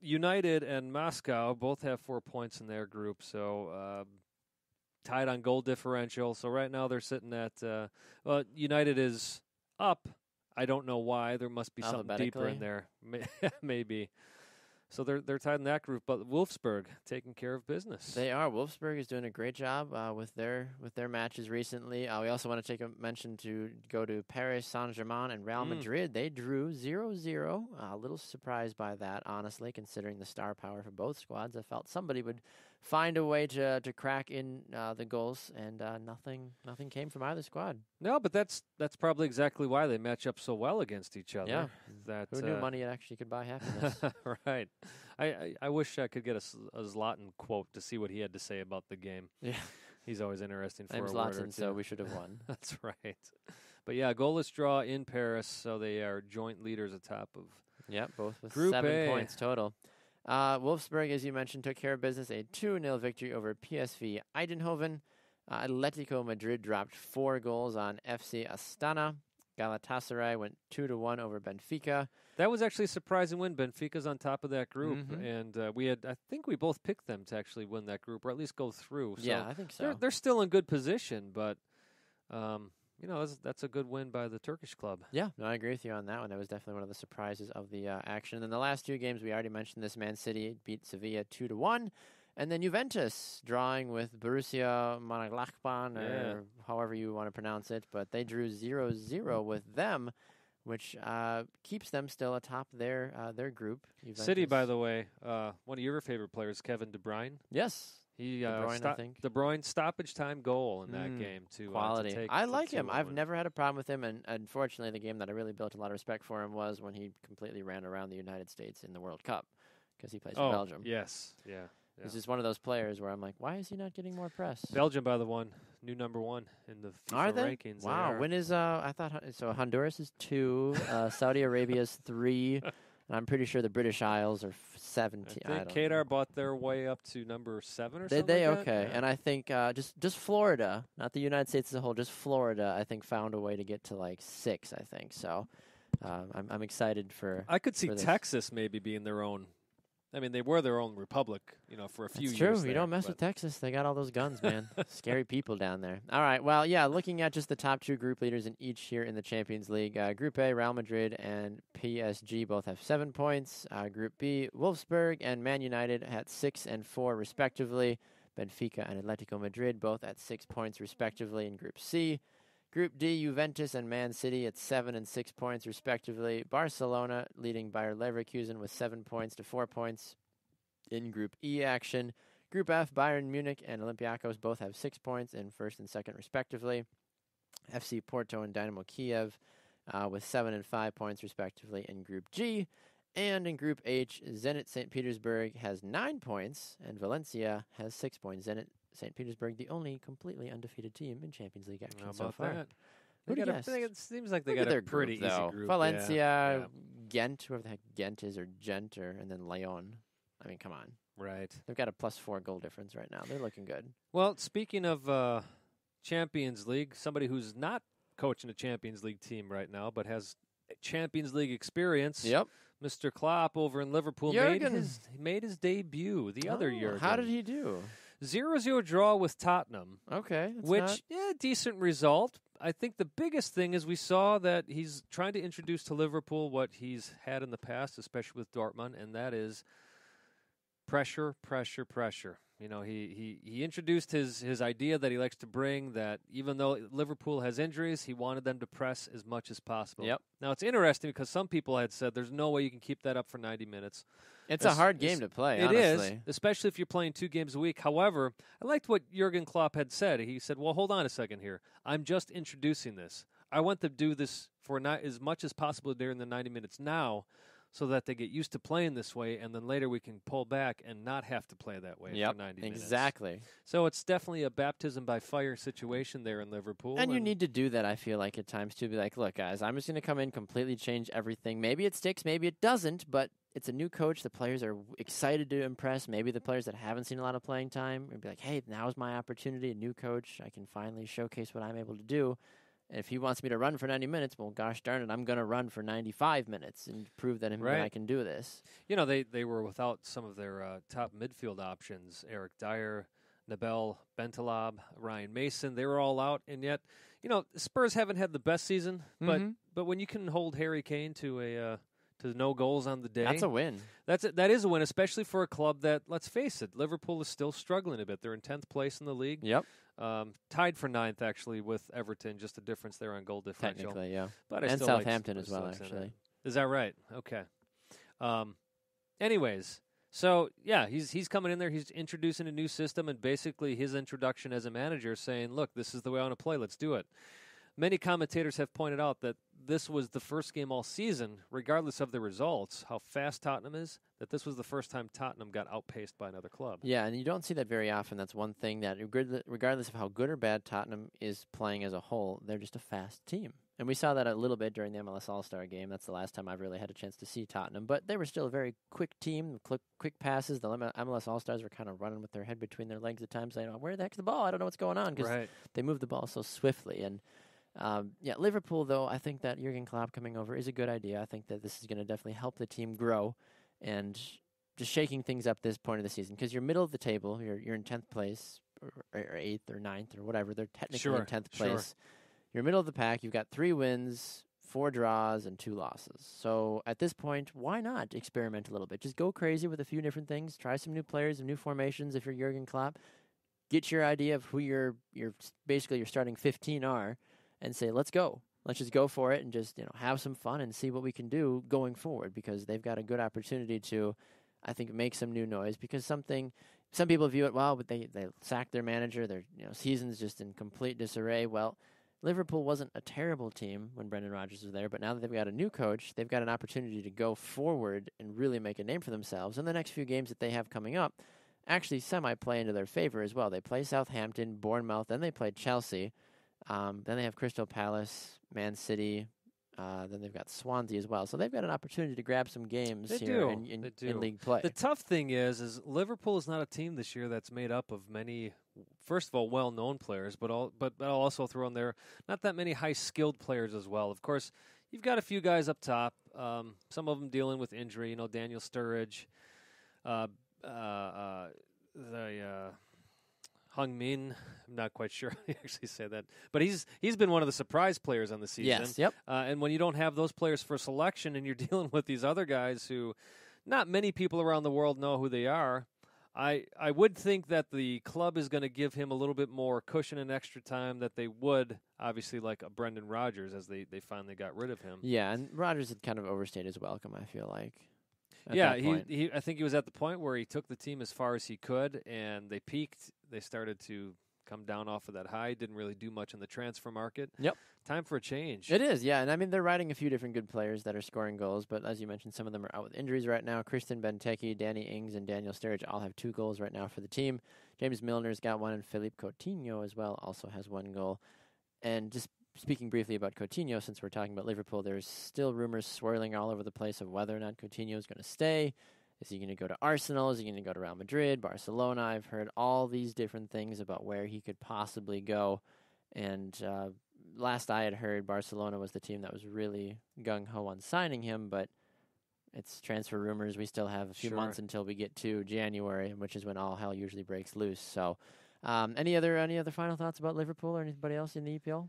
United and Moscow both have 4 points in their group, so tied on goal differential. So right now they're sitting at United is up. I don't know why. There must be something deeper in there. Maybe. So they're tied in that group, but Wolfsburg taking care of business. They are. Wolfsburg is doing a great job with their matches recently. We also want to take a mention to go to Paris Saint-Germain and Real Madrid. They drew 0-0. A little surprised by that, honestly, considering the star power for both squads. I felt somebody would find a way to crack in the goals, and nothing came from either squad. No, but that's probably exactly why they match up so well against each other. Yeah. Who knew money actually could buy happiness? Right. I wish I could get a Zlatan quote to see what he had to say about the game. Yeah. He's always interesting for I'm a word or Zlatan, two. so we should have won. That's right. But yeah, goalless draw in Paris, so they are joint leaders atop of both with Group 7 A. points total. Wolfsburg, as you mentioned, took care of business, a 2-0 victory over PSV Eindhoven. Atletico Madrid dropped 4 goals on FC Astana. Galatasaray went 2-1 over Benfica. That was actually a surprising win. Benfica's on top of that group, and I think we both picked them to actually win that group, or at least go through. So yeah, I think so. They're still in good position, but that's a good win by the Turkish club. Yeah, no, I agree with you on that one. That was definitely one of the surprises of the action. And then the last 2 games, we already mentioned this. Man City beat Sevilla 2-1. And then Juventus drawing with Borussia Mönchengladbach, or however you want to pronounce it. But they drew 0-0 with them, which keeps them still atop their group. Juventus. City, by the way, one of your favorite players, Kevin De Bruyne. Yes. He De Bruyne, I think. De Bruyne stoppage time goal in that game to quality. I like him. I've win. never had a problem with him, and unfortunately, the game that I really built a lot of respect for him was when he completely ran around the United States in the World Cup because he plays for Belgium. Yes, yeah. He's just one of those players where I'm like, why is he not getting more press? Belgium, by the new number 1 in the FIFA Are they? rankings. Wow. When is I thought so? Honduras is 2, Saudi Arabia is 3, and I'm pretty sure the British Isles are 17. I think Qatar bought their way up to number 7 or something. Did they? Like Okay. Yeah. And I think just Florida, not the United States as a whole, just Florida, I think found a way to get to like 6. I think so. I'm excited for. I could see for this. Texas maybe being their own. I mean, they were their own republic, for a few years. True. You don't mess with Texas. They got all those guns, man. Scary people down there. All right. Well, yeah, looking at just the top 2 group leaders in each here in the Champions League. Group A, Real Madrid and PSG both have 7 points. Group B, Wolfsburg and Man United at 6 and 4 respectively. Benfica and Atletico Madrid both at 6 points respectively in Group C. Group D, Juventus and Man City at 7 and 6 points, respectively. Barcelona leading Bayer Leverkusen with 7 points to 4 points in Group E action. Group F, Bayern Munich and Olympiacos both have 6 points in first and second, respectively. FC Porto and Dynamo Kiev with 7 and 5 points, respectively, in Group G. And in Group H, Zenit St. Petersburg has 9 points, and Valencia has 6 points. Zenit St. Petersburg, the only completely undefeated team in Champions League action so far. That? Who'd have guessed? It seems like they got a pretty easy group. Valencia, yeah. Ghent, whoever the heck Ghent is, or Gent, and then Lyon. I mean, come on. Right. They've got a +4 goal difference right now. They're looking good. Well, speaking of Champions League, somebody who's not coaching a Champions League team right now, but has Champions League experience. Yep. Mr. Klopp over in Liverpool made his debut. The other Jurgen. How did he do? 0-0 draw with Tottenham. Okay. Decent result. I think the biggest thing is we saw that he's trying to introduce to Liverpool what he's had in the past, especially with Dortmund, and that is pressure, pressure, pressure. You know, he introduced his idea that he likes to bring, that even though Liverpool has injuries, he wanted them to press as much as possible. Yep. Now, it's interesting because some people had said there's no way you can keep that up for 90 minutes. It's a hard game to play, honestly. It is, especially if you're playing 2 games a week. However, I liked what Jurgen Klopp had said. He said, well, hold on a second here. I'm just introducing this. I want to do this for not as much as possible during the 90 minutes now, so that they get used to playing this way, and then later we can pull back and not have to play that way for 90 minutes. Exactly. So it's definitely a baptism by fire situation there in Liverpool. And you need to do that, I feel like, at times, to be like, look, guys, I'm just going to come in, completely change everything. Maybe it sticks, maybe it doesn't, but it's a new coach. The players are excited to impress. Maybe the players that haven't seen a lot of playing time will be like, hey, now's my opportunity, a new coach. I can finally showcase what I'm able to do. If he wants me to run for 90 minutes, well, gosh darn it, I'm going to run for 95 minutes and prove that I can do this. You know, they were without some of their top midfield options, Eric Dyer, Nabil Bentaleb, Ryan Mason. They were all out, and yet, you know, Spurs haven't had the best season, but when you can hold Harry Kane to no goals on the day, that's a win. That is a win, especially for a club that, let's face it, Liverpool is still struggling a bit. They're in 10th place in the league. Yep. Tied for 9th, actually, with Everton. Just a difference there on goal differential. Technically, yeah. But and Southampton as well, actually. Is that right? Okay. Anyways, so, yeah, he's coming in there. He's introducing a new system, and basically his introduction as a manager saying, look, this is the way I want to play. Let's do it. Many commentators have pointed out that this was the first game all season, regardless of the results, how fast Tottenham is, that this was the first time Tottenham got outpaced by another club. Yeah, and you don't see that very often. That's one thing that, regardless of how good or bad Tottenham is playing as a whole, they're just a fast team. And we saw that a little bit during the MLS All-Star game. That's the last time I've really had a chance to see Tottenham. But they were still a very quick team, quick passes. The MLS All-Stars were kind of running with their head between their legs at times, saying, where the heck's the ball? I don't know what's going on, because they move the ball so swiftly. And Liverpool, though, I think that Jurgen Klopp coming over is a good idea. I think that this is going to definitely help the team grow and just shaking things up this point of the season, because you're middle of the table. You're in 10th place or 8th or 9th or whatever. They're technically in 10th place. You're middle of the pack. You've got 3 wins, 4 draws, and 2 losses. So at this point, why not experiment a little bit? Just go crazy with a few different things. Try some new players and new formations if you're Jurgen Klopp. Get your idea of who your starting 15 are, and say, let's go. Let's just go for it and just have some fun and see what we can do going forward, because they've got a good opportunity to, I think, make some new noise. Because some people view it, but they sacked their manager. Their season's just in complete disarray. Well, Liverpool wasn't a terrible team when Brendan Rodgers was there, but now that they've got a new coach, they've got an opportunity to go forward and really make a name for themselves. And the next few games that they have coming up actually semi-play into their favor as well. They play Southampton, Bournemouth, then they play Chelsea. Then they have Crystal Palace, Man City. Then they've got Swansea as well. So they've got an opportunity to grab some games in league play. The tough thing is Liverpool is not a team this year that's made up of many, first of all, well-known players, but I'll also throw in there not that many high-skilled players as well. Of course, you've got a few guys up top, some of them dealing with injury. Daniel Sturridge, Hung Min, I'm not quite sure how you actually say that, but he's been one of the surprise players on the season. Yes, yep. And when you don't have those players for selection, and you're dealing with these other guys who not many people around the world know who they are, I would think that the club is going to give him a little bit more cushion and extra time that they would, obviously, like a Brendan Rodgers, as they finally got rid of him. Yeah, and Rodgers had kind of overstayed his welcome, I feel like. He I think he was at the point where he took the team as far as he could, and they peaked. They started to come down off of that high. Didn't really do much in the transfer market. Yep. Time for a change. It is, yeah. And I mean, they're riding a few different good players that are scoring goals, but as you mentioned, some of them are out with injuries right now. Kristen Benteke, Danny Ings, and Daniel Sturridge all have 2 goals right now for the team. James Milner's got 1, and Philippe Coutinho as well also has 1 goal. And just speaking briefly about Coutinho, since we're talking about Liverpool, there's still rumors swirling all over the place of whether or not Coutinho is going to stay. Is he going to go to Arsenal? Is he going to go to Real Madrid, Barcelona? I've heard all these different things about where he could possibly go. And last I had heard, Barcelona was the team that was really gung-ho on signing him, but it's transfer rumors. We still have a few months until we get to January, which is when all hell usually breaks loose. So any other final thoughts about Liverpool or anybody else in the EPL?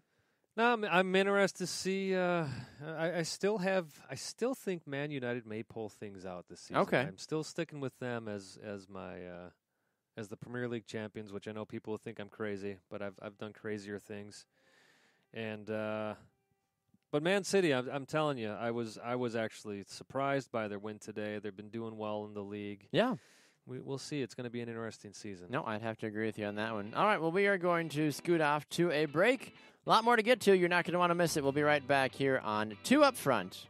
No, I'm interested to see. I still think Man United may pull things out this season. Okay. I'm still sticking with them as my as the Premier League champions, which I know people think I'm crazy, but I've done crazier things. And but Man City, I'm telling you, I was actually surprised by their win today. They've been doing well in the league. Yeah. We'll see. It's going to be an interesting season. No, I'd have to agree with you on that one. All right, well, we are going to scoot off to a break. A lot more to get to. You're not going to want to miss it. We'll be right back here on 2 Up Front.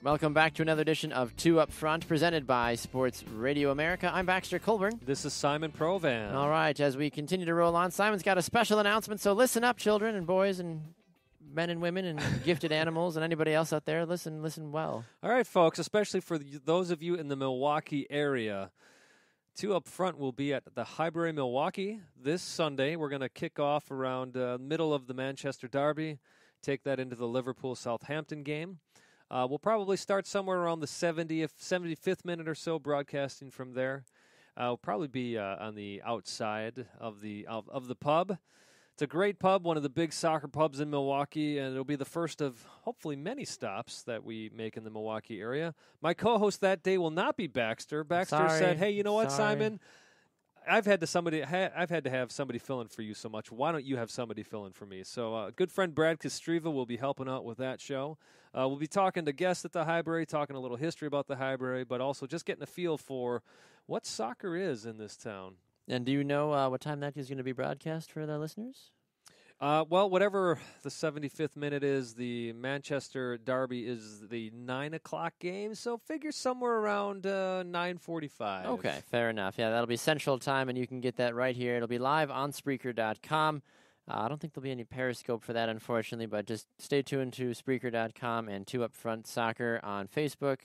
Welcome back to another edition of 2 Up Front, presented by Sports Radio America. I'm Baxter Colburn. This is Simon Provan. All right, as we continue to roll on, Simon's got a special announcement, so listen up, children and boys and men and women and gifted animals and anybody else out there. Listen well. All right, folks, especially for those of you in the Milwaukee area, 2 Up Front will be at the Highbury, Milwaukee this Sunday. We're going to kick off around middle of the Manchester Derby, take that into the Liverpool-Southampton game. We'll probably start somewhere around the 75th minute or so, broadcasting from there. We'll probably be on the outside of the pub. It's a great pub, one of the big soccer pubs in Milwaukee, and it'll be the first of hopefully many stops that we make in the Milwaukee area. My co-host that day will not be Baxter. Baxter said, "Hey, you know what, Simon? I've had to have somebody fill in for you so much. Why don't you have somebody fill in for me?" So good friend Brad Kostriva will be helping out with that show. We'll be talking to guests at the Highbury, talking a little history about the Highbury, but also just getting a feel for what soccer is in this town. And do you know what time that is going to be broadcast for the listeners? Well, whatever the 75th minute is, the Manchester Derby is the 9 o'clock game, so figure somewhere around 9:45. Okay, fair enough. Yeah, that'll be Central Time, and you can get that right here. It'll be live on Spreaker.com. I don't think there'll be any Periscope for that, unfortunately, but just stay tuned to Spreaker.com and 2 Up Front Soccer on Facebook,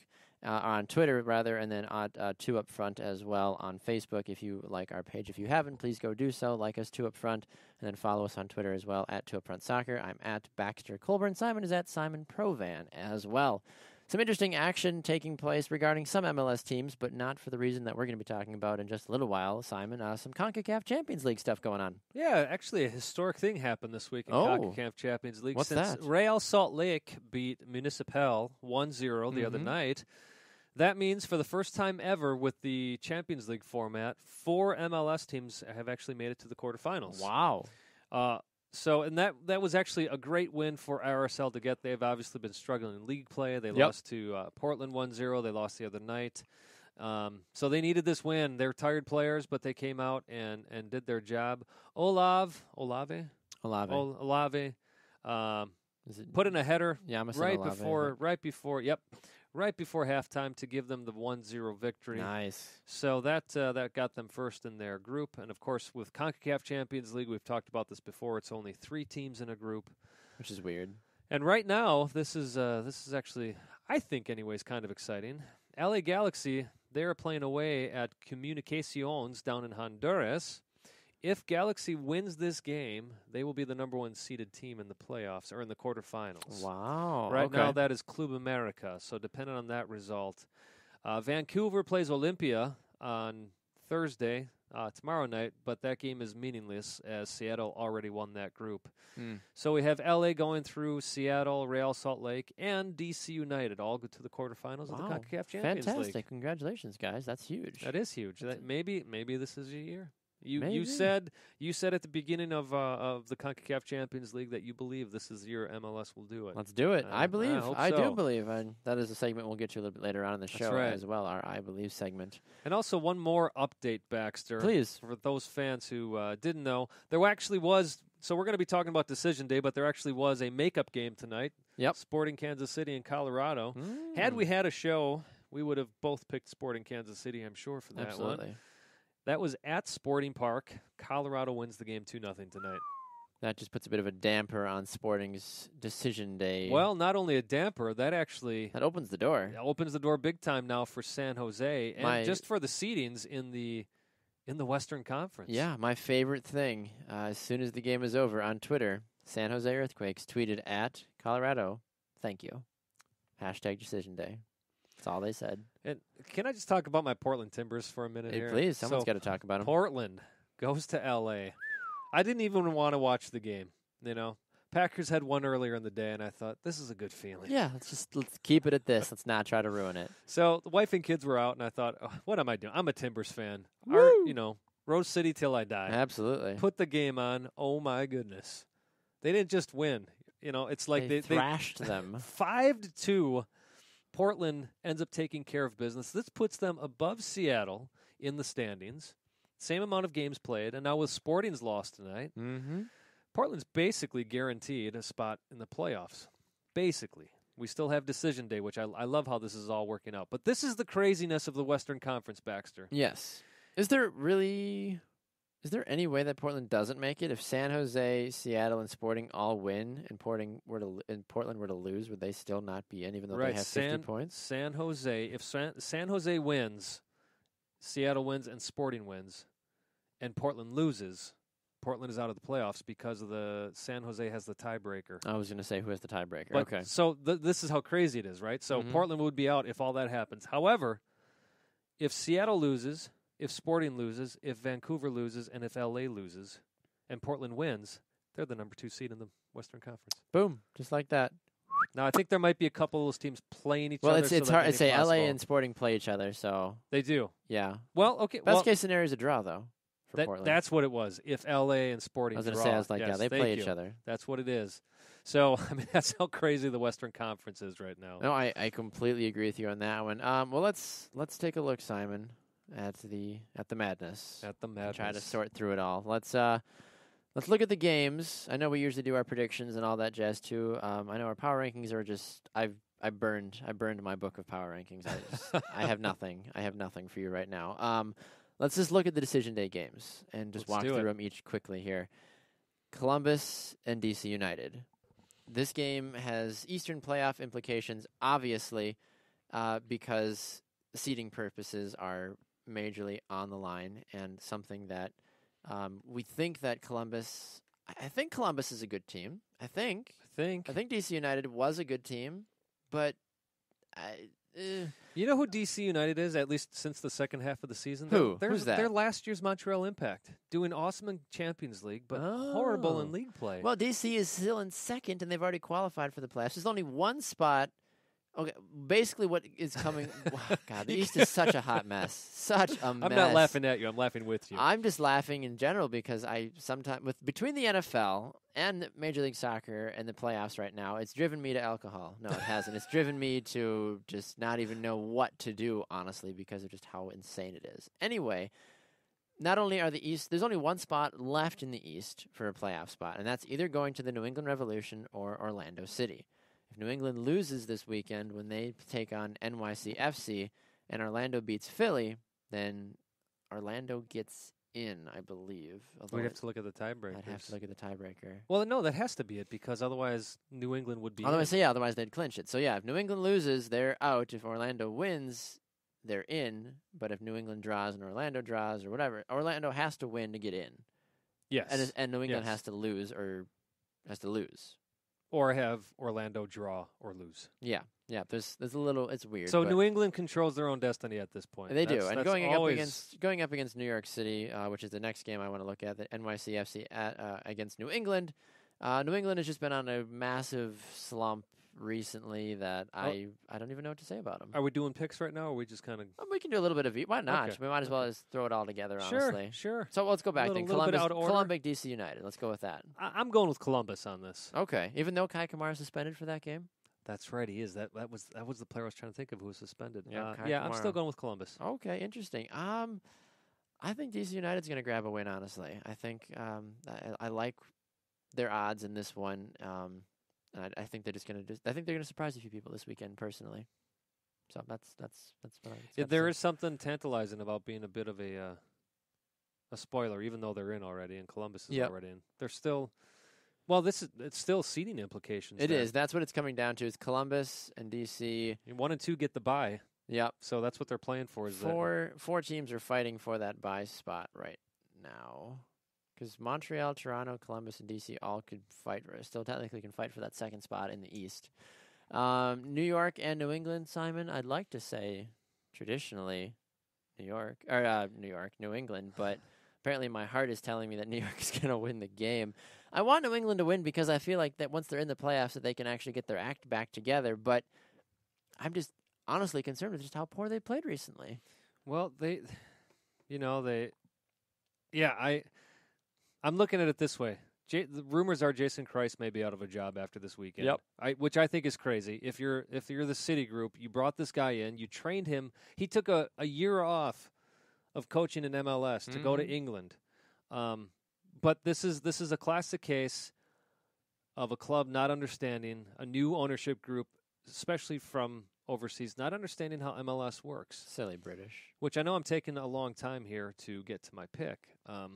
on Twitter, rather, and then on 2 Up Front as well on Facebook. If you like our page, if you haven't, please go do so. Like us, 2 Up Front. And then follow us on Twitter as well, at 2 Up Front Soccer. I'm at Baxter Colburn. Simon is at Simon Provan as well. Some interesting action taking place regarding some MLS teams, but not for the reason that we're going to be talking about in just a little while, Simon. Some CONCACAF Champions League stuff going on. Yeah, actually a historic thing happened this week in CONCACAF Champions League. What's that? Real Salt Lake beat Municipal 1-0 the other night. That means for the first time ever with the Champions League format, 4 MLS teams have actually made it to the quarterfinals. Wow. And that was actually a great win for RSL to get. They've obviously been struggling in league play. They lost to Portland 1-0. They lost the other night. So they needed this win. They're tired players, but they came out and did their job. Olave put in a header right before halftime to give them the 1-0 victory. Nice. So that got them first in their group. And, of course, with CONCACAF Champions League, we've talked about this before, it's only 3 teams in a group. Which is weird. And right now, this is actually, I think anyways, kind of exciting. LA Galaxy, they're playing away at Comunicaciones down in Honduras. If Galaxy wins this game, they will be the number 1 seeded team in the playoffs or in the quarterfinals. Wow. Right now, that is Club America. So depending on that result, Vancouver plays Olympia on Thursday, tomorrow night, but that game is meaningless as Seattle already won that group. So we have LA going through Seattle, Real Salt Lake, and DC United all go to the quarterfinals of the CONCACAF Champions League. Fantastic. Congratulations, guys. That's huge. That is huge. Maybe this is your year. You said at the beginning of the CONCACAF Champions League that you believe this is your MLS will do it. Let's do it. I believe. I do so. believe. And that is a segment we'll get to a little bit later on in the show as well, our I Believe segment. And also one more update, Baxter. Please. For those fans who didn't know, there actually was, so we're going to be talking about Decision Day, but there actually was a makeup game tonight. Yep. Sporting Kansas City and Colorado. Had we had a show, we would have both picked Sporting Kansas City, I'm sure, for that Absolutely. one. That was at Sporting Park. Colorado wins the game 2-0 tonight. That just puts a bit of a damper on Sporting's Decision Day. Well, not only a damper, that opens the door. Opens the door big time now for San Jose and just for the seedings in the Western Conference. Yeah, my favorite thing, as soon as the game is over on Twitter, San Jose Earthquakes tweeted at Colorado, thank you. #Decision Day. That's all they said. And can I just talk about my Portland Timbers for a minute here? Please, someone's got to talk about them. Portland goes to L.A. I didn't even want to watch the game. Packers had one earlier in the day, and I thought, this is a good feeling. Yeah, let's keep it at this. Let's not try to ruin it. So the wife and kids were out, and I thought, what am I doing? I'm a Timbers fan. Rose City till I die. Absolutely. Put the game on. Oh, my goodness. They didn't just win. It's like they thrashed them. 5-2. Portland ends up taking care of business. This puts them above Seattle in the standings. Same amount of games played. And now with Sporting's loss tonight, Portland's basically guaranteed a spot in the playoffs. Basically. We still have Decision Day, which I love how this is all working out. But this is the craziness of the Western Conference, Baxter. Yes. Is there any way that Portland doesn't make it? If San Jose, Seattle, and Sporting all win, and Portland were to lose, would they still not be in, even though they have 50 points? San Jose, if San Jose wins, Seattle wins, and Sporting wins, and Portland loses, Portland is out of the playoffs because of the San Jose has the tiebreaker. I was going to say who has the tiebreaker. But, okay. So this is how crazy it is, right? So Portland would be out if all that happens. However, if Seattle loses, if Sporting loses, if Vancouver loses, and if LA loses, and Portland wins, they're the number 2 seed in the Western Conference. Boom. Just like that. Now, I think there might be a couple of those teams playing each other. Well, it's hard to say LA and Sporting play each other, so. They do. Yeah. Well, okay. Best case scenario is a draw, though, for Portland. That's what it was. If LA and Sporting I was going to say, I was like, yes, yeah, they play each other. That's what it is. So, I mean, that's how crazy the Western Conference is right now. No, I completely agree with you on that one. Well, let's take a look, Simon, at the madness. At the madness. Try to sort through it all. Let's look at the games. I know we usually do our predictions and all that jazz too. I know our power rankings are just I burned my book of power rankings. I have nothing. I have nothing for you right now. Let's just look at the Decision Day games and just walk through them each quickly here. Columbus and DC United. This game has Eastern playoff implications, obviously, because seeding purposes are majorly on the line, and something that we think that Columbus I think Columbus is a good team. I think DC United was a good team, but you know who DC United is, at least since the second half of the season? Who's that? They're last year's Montreal Impact, doing awesome in Champions League, but horrible in league play. Well, DC is still in second, and they've already qualified for the playoffs. There's only one spot. Okay, basically what is coming... God, the East is such a hot mess. Such a mess. I'm not laughing at you. I'm laughing with you. I'm just laughing in general because I sometimes... between the NFL and Major League Soccer and the playoffs right now, it's driven me to alcohol. No, it hasn't. It's driven me to just not even know what to do, honestly, because of just how insane it is. Anyway, not only are the East... There's only one spot left in the East for a playoff spot, and that's either going to the New England Revolution or Orlando City. If New England loses this weekend when they take on NYCFC and Orlando beats Philly, then Orlando gets in, I believe. We'd have to look at the tiebreaker. I'd have to look at the tiebreaker. Well, no, that has to be it because otherwise New England would be Otherwise they'd clinch it. So, yeah, if New England loses, they're out. If Orlando wins, they're in. But if New England draws and Orlando draws or whatever, Orlando has to win to get in. Yes. And New England has to lose or has to lose. Or have Orlando draw or lose. Yeah. There's a little. It's weird. So New England controls their own destiny at this point. They do, and going up against New York City, which is the next game I want to look at, the NYCFC against New England. New England has just been on a massive slump recently that I don't even know what to say about them. Are we doing picks right now, or are we just kind of... We can do a little bit of... Why not? Okay. We might as well just throw it all together, honestly. Sure. So let's go back then. Columbus, DC United. Let's go with that. I'm going with Columbus on this. Okay. Even though Kai Kamara is suspended for that game? That's right, he is. That was the player I was trying to think of who was suspended. Yeah, I'm still going with Columbus. Okay, interesting. I think DC United's going to grab a win, honestly. I think I like their odds in this one. I think they're just going to. I think they're going to surprise a few people this weekend, personally. So that's what I. There is something tantalizing about being a bit of a spoiler, even though they're in already, and Columbus is already in. They're still. Well, it's still seeding implications. It is. That's what it's coming down to. Is Columbus and DC. 1 and 2 get the bye. Yep. So that's what they're playing for. Is four teams are fighting for that bye spot right now. Because Montreal, Toronto, Columbus, and DC all could fight, still technically can fight for that second spot in the East. New York and New England, Simon, I'd like to say traditionally New England, but apparently my heart is telling me that New York is going to win the game. I want New England to win because I feel like that once they're in the playoffs that they can actually get their act back together, but I'm just honestly concerned with just how poor they played recently. Well, I'm looking at it this way. The rumors are Jason Christ may be out of a job after this weekend. Yep. Which I think is crazy. If you're the City Group, you brought this guy in, you trained him. He took a year off of coaching in MLS to go to England. But this is a classic case of a club not understanding, a new ownership group, especially from overseas, not understanding how MLS works. Silly British. Which I know I'm taking a long time here to get to my pick.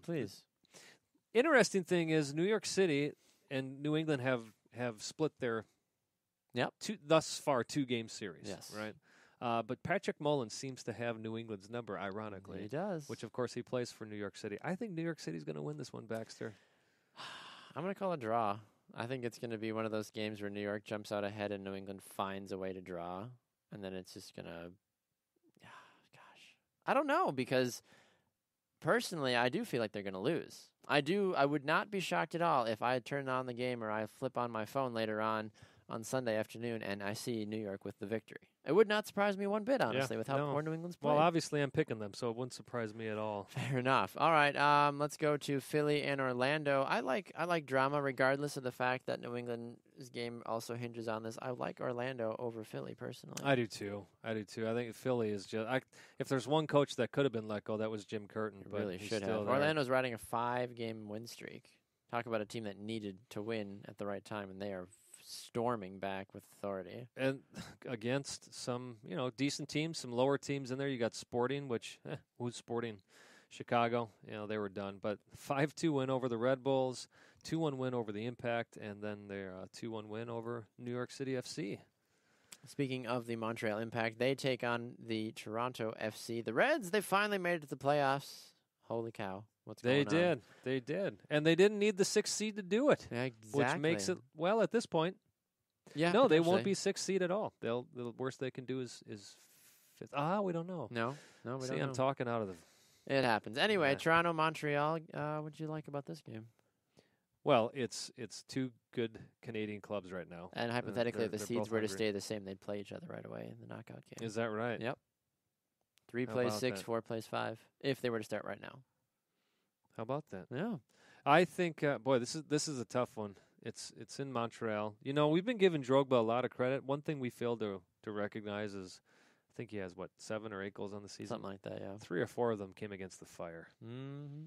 Please. Interesting thing is New York City and New England have split their thus far 2-game series. Yes. Right? But Patrick Mullen seems to have New England's number, ironically. He does. Which, of course, he plays for New York City. I think New York City's going to win this one, Baxter. I'm going to call a draw. I think it's going to be one of those games where New York jumps out ahead and New England finds a way to draw. And then it's just going to... I don't know, because personally, I do feel like they're going to lose. I would not be shocked at all if I turn on the game or I flip on my phone later on Sunday afternoon and I see New York with the victory. It would not surprise me one bit, honestly, with how poor New England's played. Well, obviously I'm picking them, so it wouldn't surprise me at all. Fair enough. All right, let's go to Philly and Orlando. I like drama, regardless of the fact that New England's game also hinges on this. I like Orlando over Philly, personally. I do too. I think Philly is just... if there's one coach that could have been let go, that was Jim Curtin. It really should have. Orlando's riding a 5-game win streak. Talk about a team that needed to win at the right time, and they are storming back with authority. And against some, decent teams, some lower teams in there. You got Sporting, which, who's Sporting? Chicago, they were done. But 5-2 win over the Red Bulls, 2-1 win over the Impact, and then their 2-1 win over New York City FC. Speaking of the Montreal Impact, they take on the Toronto FC. The Reds, they finally made it to the playoffs. Holy cow. What's going on? They did. And they didn't need the 6th seed to do it. Exactly. Which makes it, well, at this point. Yeah. No, they won't be 6th seed at all. The worst they can do is 5th. We don't know. No, we don't know. See, I'm talking out of the... It happens. Anyway, Toronto, Montreal, what did you like about this game? Well, it's two good Canadian clubs right now. And hypothetically, if the they're seeds both were to hungry. stay the same, they'd play each other right away in the knockout game. Is that right? Yep. 3 How plays about 6, that? 4 plays 5, if they were to start right now. How about that? Yeah. I think, boy, this is a tough one. It's in Montreal. You know, we've been giving Drogba a lot of credit. One thing we failed to recognize is, I think he has, 7 or 8 goals on the season? Something like that, yeah. 3 or 4 of them came against the Fire. Mm-hmm.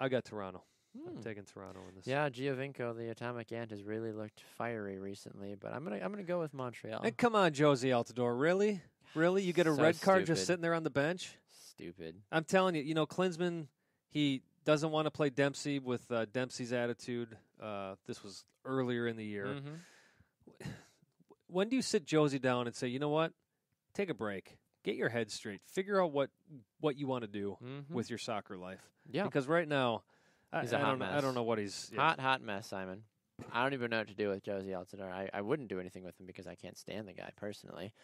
I got Toronto. I'm taking Toronto in this. Yeah, Giovinco, the Atomic Ant, has really looked fiery recently, but I'm gonna go with Montreal. And come on, Josie Altidore. Really? Really? You get a So red card stupid. just sitting there on the bench? Stupid. I'm telling you, Klinsmann, he doesn't want to play Dempsey with Dempsey's attitude. This was earlier in the year. Mm-hmm. When do you sit Josie down and say, you know what? Take a break. Get your head straight. Figure out what you want to do with your soccer life. Yeah. Because right now, I He's a hot don't know. I mess. don't know what he's Hot mess, Simon. I don't even know what to do with Josie Altidore. I wouldn't do anything with him because I can't stand the guy personally.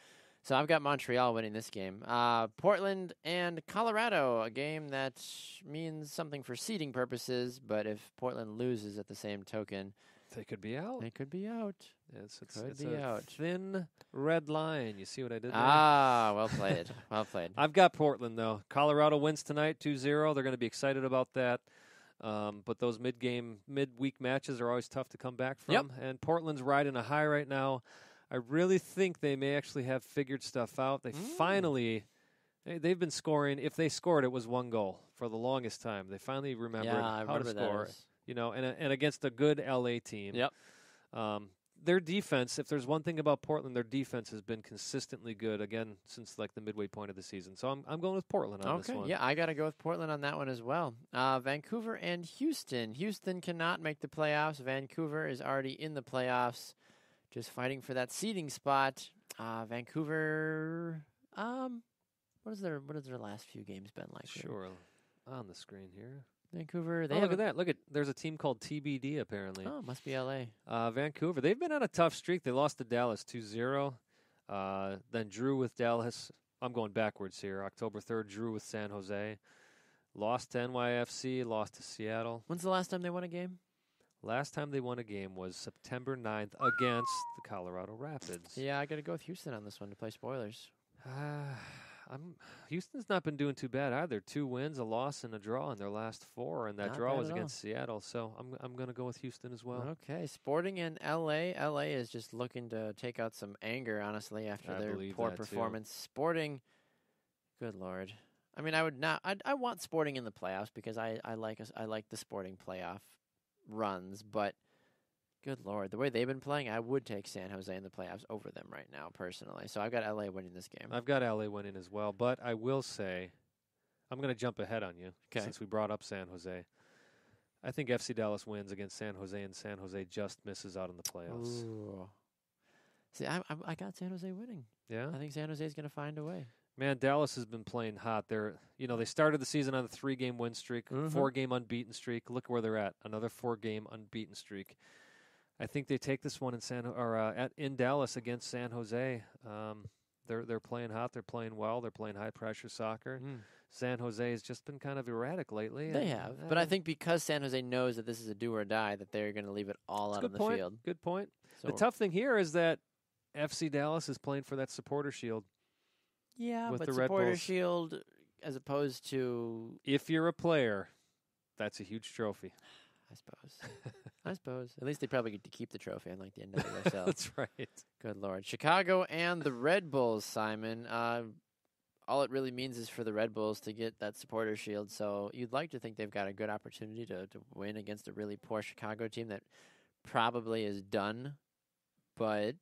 So I've got Montreal winning this game. Portland and Colorado, a game that means something for seeding purposes, but if Portland loses at the same token, They could be out. they could be out. It's be a out. thin red line. You see what I did there? Well played. Well played. I've got Portland, though. Colorado wins tonight 2-0. They're going to be excited about that. But those midweek matches are always tough to come back from. Yep. And Portland's riding a high right now. I really think they may actually have figured stuff out. They finally, they've been scoring. If they scored, it was 1 goal for the longest time. They finally remembered I how to remember score. that. And against a good LA team. Yep. Their defense, if there's one thing about Portland, their defense has been consistently good, again, since like the midway point of the season. So I'm going with Portland on this one. Yeah, I got to go with Portland on that one as well. Vancouver and Houston. Houston cannot make the playoffs. Vancouver is already in the playoffs, just fighting for that seeding spot. Vancouver, what is their last few games been like? Sure. On the screen here. Vancouver, Look at that. Look at, there's a team called TBD apparently. Oh, must be LA. Vancouver, they've been on a tough streak. They lost to Dallas 2-0. Then drew with Dallas. I'm going backwards here. October 3rd, drew with San Jose. Lost to NYFC, lost to Seattle. When's the last time they won a game? Last time they won a game was September 9th against the Colorado Rapids. Yeah, I got to go with Houston on this one to play spoilers. Houston's not been doing too bad either. 2 wins, a loss, and a draw in their last 4, and that Not draw bad was at against Seattle. So I'm going to go with Houston as well. Okay, Sporting in LA. LA is just looking to take out some anger, honestly, after I their believe poor that, too. performance. Sporting, good Lord. I mean, I would not. I want Sporting in the playoffs because I like the Sporting playoff runs, but good Lord, the way they've been playing, I would take San Jose in the playoffs over them right now, personally. So I've got LA winning this game. I've got LA winning as well, but I will say, I'm going to jump ahead on you since we brought up San Jose. I think FC Dallas wins against San Jose, and San Jose just misses out on the playoffs. Ooh. See, I got San Jose winning. Yeah, I think San Jose is going to find a way. man, Dallas has been playing hot. They started the season on a 3-game win streak, 4-game unbeaten streak. Look where they're at, another 4-game unbeaten streak. I think they take this one in Dallas against San Jose. They're playing hot. They're playing well. They're playing high pressure soccer. San Jose has just been kind of erratic lately. They have, but I think because San Jose knows that this is a do or die, that they're going to leave it all out on the field. Good point. So, the tough thing here is that FC Dallas is playing for that supporter shield. Yeah, with but the Red supporter Bulls. shield as opposed to, If you're a player, that's a huge trophy. I suppose. At least they probably get to keep the trophy, unlike the NWSL. That's right. Good Lord. Chicago and the Red Bulls, Simon. All it really means is for the Red Bulls to get that supporter shield. So you'd like to think they've got a good opportunity to win against a really poor Chicago team that probably is done. But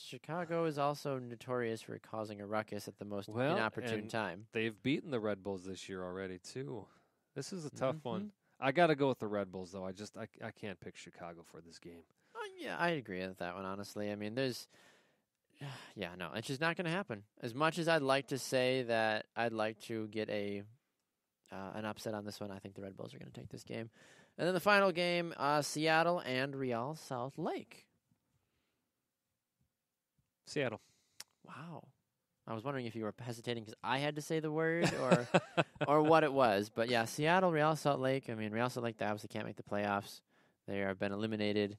Chicago is also notorious for causing a ruckus at the most inopportune time. They've beaten the Red Bulls this year already, too. This is a tough one. I got to go with the Red Bulls, though. I can't pick Chicago for this game. Yeah, I agree with that one, honestly. I mean, it's just not going to happen. As much as I'd like to say that I'd like to get a an upset on this one. I think the Red Bulls are going to take this game. And then the final game, Seattle and Real Salt Lake. Seattle. Wow. I was wondering if you were hesitating because I had to say the word or what it was. But yeah, Seattle, Real Salt Lake. I mean, Real Salt Lake, they obviously can't make the playoffs. They have been eliminated.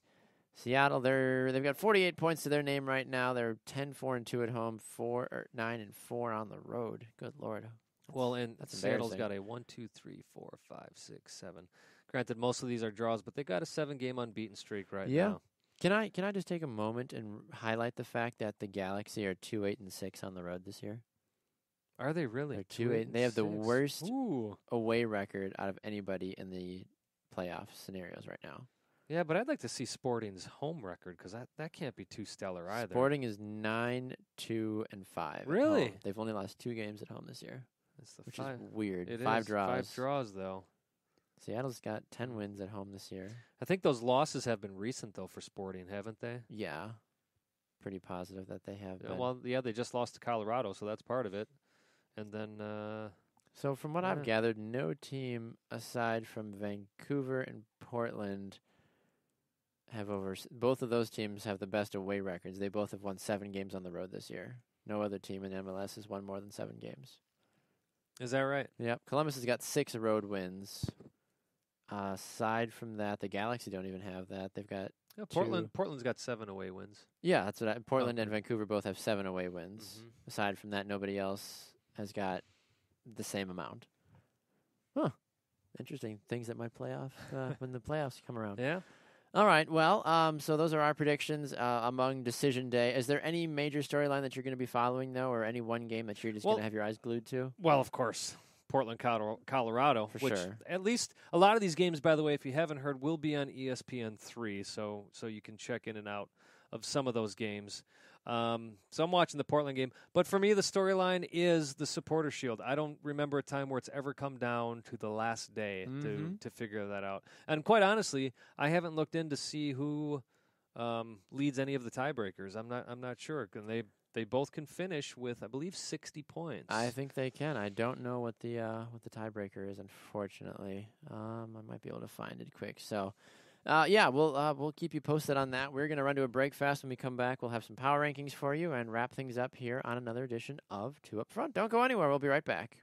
Seattle, they've got 48 points to their name right now. They're 10-4-2 at home, 9-4 on the road. Good Lord. Well, and That's Seattle's embarrassing. got a 1, 2, 3, 4, 5, 6, 7. Granted, most of these are draws, but they got a 7-game unbeaten streak right now. Can I just take a moment and highlight the fact that the Galaxy are 2-8-6 on the road this year? Are they really? They're 2-8. They have the 2-8-6? worst Ooh. away record out of anybody in the playoff scenarios right now. Yeah, but I'd like to see Sporting's home record because that can't be too stellar either. Sporting is 9-2-5. at Really? home. They've only lost 2 games at home this year, It's the which five. is weird. It 5 is. draws. 5 draws, though. Seattle's got 10 wins at home this year. I think those losses have been recent, though, for Sporting, haven't they? Yeah. Pretty positive that they have been. Well, yeah, they just lost to Colorado, so that's part of it. And then, So from what Yeah. I've gathered, no team aside from Vancouver and Portland have both of those teams have the best away records. They both have won 7 games on the road this year. No other team in MLS has won more than 7 games. is that right? Yep. Columbus has got 6 road wins. Aside from that, the Galaxy don't even have that. They've got Yeah, Portland's got 7 away wins. that's what Portland and Okay. Vancouver both have 7 away wins. Mhm. Aside from that, nobody else has got the same amount. Huh. Interesting things that might play off when the playoffs come around. Yeah. All right. Well, so those are our predictions among Decision Day. Is there any major storyline that you're going to be following, though, or any one game that you're just going to have your eyes glued to? Well, of course, Portland, Colorado. For which, sure. At least a lot of these games, by the way, if you haven't heard, will be on ESPN3, so you can check in and out of some of those games. So I'm watching the Portland game. But for me, the storyline is the Supporter Shield. I don't remember a time where it's ever come down to the last day to figure that out. And quite honestly, I haven't looked in to see who leads any of the tiebreakers. I'm not sure. And they both can finish with, I believe, 60 points. I think they can. I don't know what the tiebreaker is, unfortunately. I might be able to find it quick. So, we'll keep you posted on that. We're going to run to a break fast. When we come back, we'll have some power rankings for you and wrap things up here on another edition of 2 Up Front. Don't go anywhere. We'll be right back.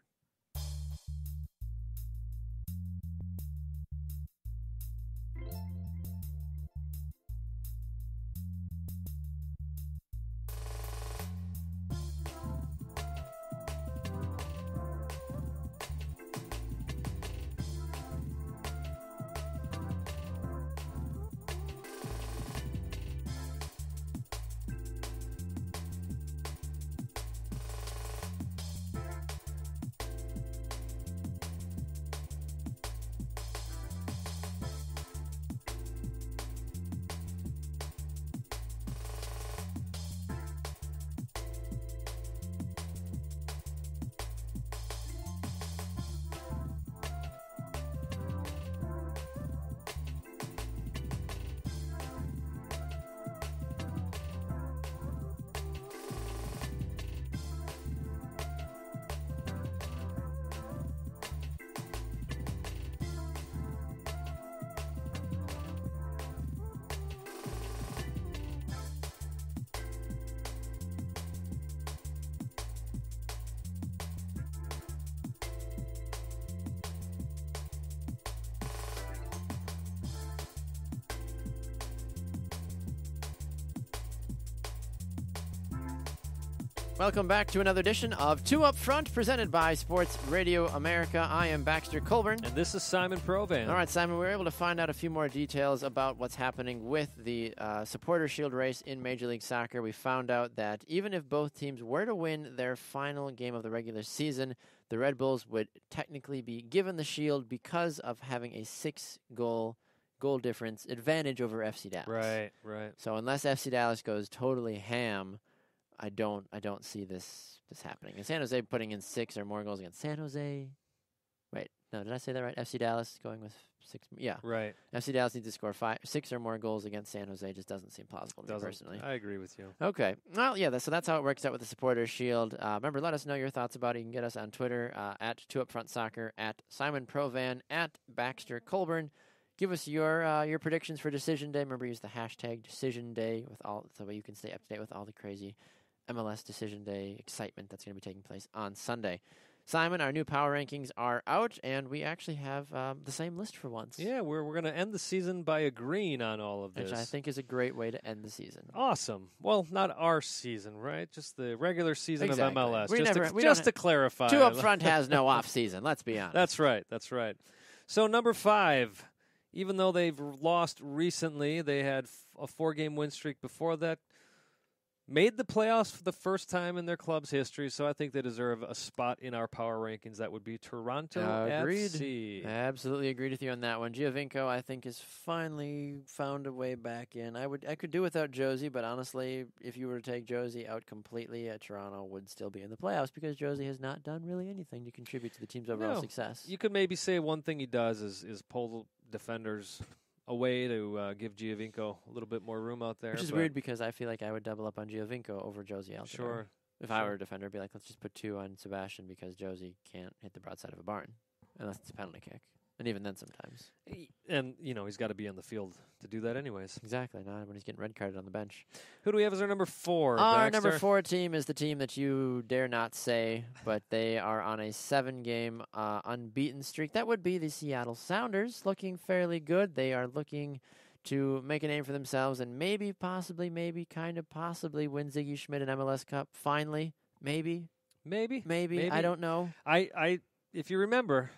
Welcome back to another edition of 2 Up Front, presented by Sports Radio America. I am Baxter Colburn. And this is Simon Provan. All right, Simon, we were able to find out a few more details about what's happening with the Supporter Shield race in Major League Soccer. We found out that even if both teams were to win their final game of the regular season, the Red Bulls would technically be given the Shield because of having a 6-goal difference advantage over FC Dallas. Right. So unless FC Dallas goes totally ham, I don't see this happening. And San Jose putting in 6 or more goals against San Jose. Wait, No, did I say that right? FC Dallas going with 6. Yeah. Right. FC Dallas needs to score 6 or more goals against San Jose. Just doesn't seem plausible to me personally. I agree with you. Okay. Well, yeah, so that's how it works out with the Supporters Shield. Remember, let us know your thoughts about it. You can get us on Twitter at 2UpFrontSoccer, at Simon Provan, at Baxter Colburn. Give us your predictions for Decision Day. Remember, use the hashtag Decision Day so you can stay up to date with all the crazy MLS Decision Day excitement that's going to be taking place on Sunday. Simon, our new power rankings are out, and we actually have the same list for once. Yeah, we're going to end the season by agreeing on all of this. Which I think is a great way to end the season. Awesome. Well, not our season, right? Just the regular season of MLS. We just to clarify. 2 Up Front has no off season, let's be honest. That's right. So number 5, even though they've lost recently, they had a 4-game win streak before that. Made the playoffs for the first time in their club's history, so I think they deserve a spot in our power rankings. That would be Toronto Agreed. FC. Absolutely agreed with you on that one. Giovinco, I think, has finally found a way back in. I could do without Josie, but honestly, if you were to take Josie out completely, Toronto would still be in the playoffs because Josie has not done really anything to contribute to the team's overall success. You could maybe say one thing he does is pull defenders away to give Giovinco a little bit more room out there. Which is weird because I feel like I would double up on Giovinco over Josie Altidore. Sure. If I were a defender, I'd be like, let's just put 2 on Sebastian because Josie can't hit the broadside of a barn unless it's a penalty kick. And even then sometimes. And, he's got to be on the field to do that anyways. Exactly, not when he's getting red carded on the bench. Who do we have as our number 4, Our Baxter? number 4 team is the team that you dare not say, but they are on a 7-game unbeaten streak. That would be the Seattle Sounders, looking fairly good. They are looking to make a name for themselves and maybe, possibly win Ziggy Schmidt an MLS Cup. Finally, maybe. I don't know. If you remember,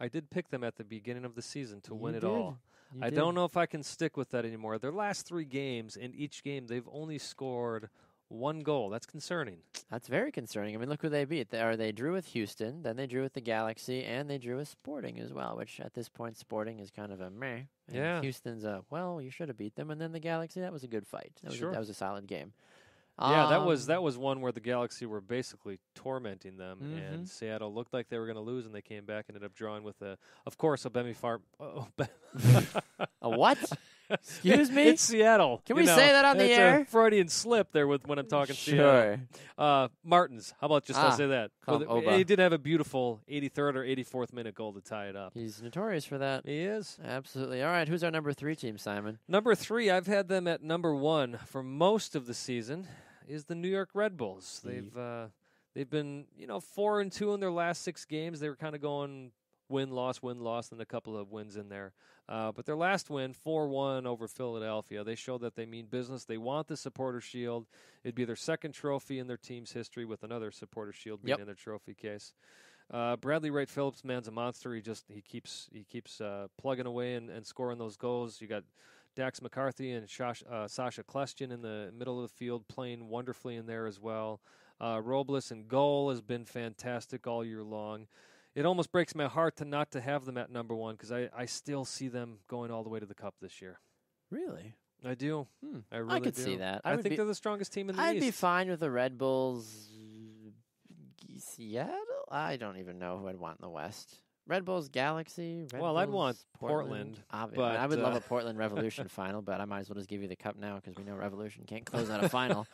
I did pick them at the beginning of the season to win it all. I don't know if I can stick with that anymore. Their last 3 games, in each game, they've only scored 1 goal. That's concerning. That's very concerning. I mean, look who they beat. They drew with Houston, then they drew with the Galaxy, and they drew with Sporting as well, which at this point, Sporting is kind of a meh. And yeah. Houston's you should have beat them. And then the Galaxy, that was a good fight. That was a solid game. Yeah, that was one where the Galaxy were basically tormenting them, and Seattle looked like they were going to lose, and they came back and ended up drawing with of course, Obemi Farm. A what? Excuse me? It's Seattle. Can we say that on the air? It's a Freudian slip there when I'm talking Seattle. Martins. How about I say that? He did have a beautiful 83rd or 84th minute goal to tie it up. He's notorious for that. He is. Absolutely. All right, who's our number 3 team, Simon? Number 3, I've had them at number 1 for most of the season, is the New York Red Bulls. They've been 4-2 in their last 6 games. They were kind of going win, loss, and a couple of wins in there. But their last win, 4-1 over Philadelphia, they showed that they mean business. They want the Supporters Shield. It'd be their second trophy in their team's history, with another Supporters Shield being in their trophy case. Bradley Wright Phillips, man's a monster. He keeps plugging away and scoring those goals. You got Dax McCarthy and Sasha Klestjan in the middle of the field playing wonderfully in there as well. Robles in goal has been fantastic all year long. It almost breaks my heart not to have them at number 1 because I still see them going all the way to the Cup this year. Really? I do. I really could do. see that. I think they're the strongest team in the East. I'd be fine with the Red Bulls. Seattle? I don't even know who I'd want in the West. Red Bulls, Galaxy. I'd want Portland. But I would love a Portland Revolution final, but I might as well just give you the Cup now because we know Revolution can't close out a final.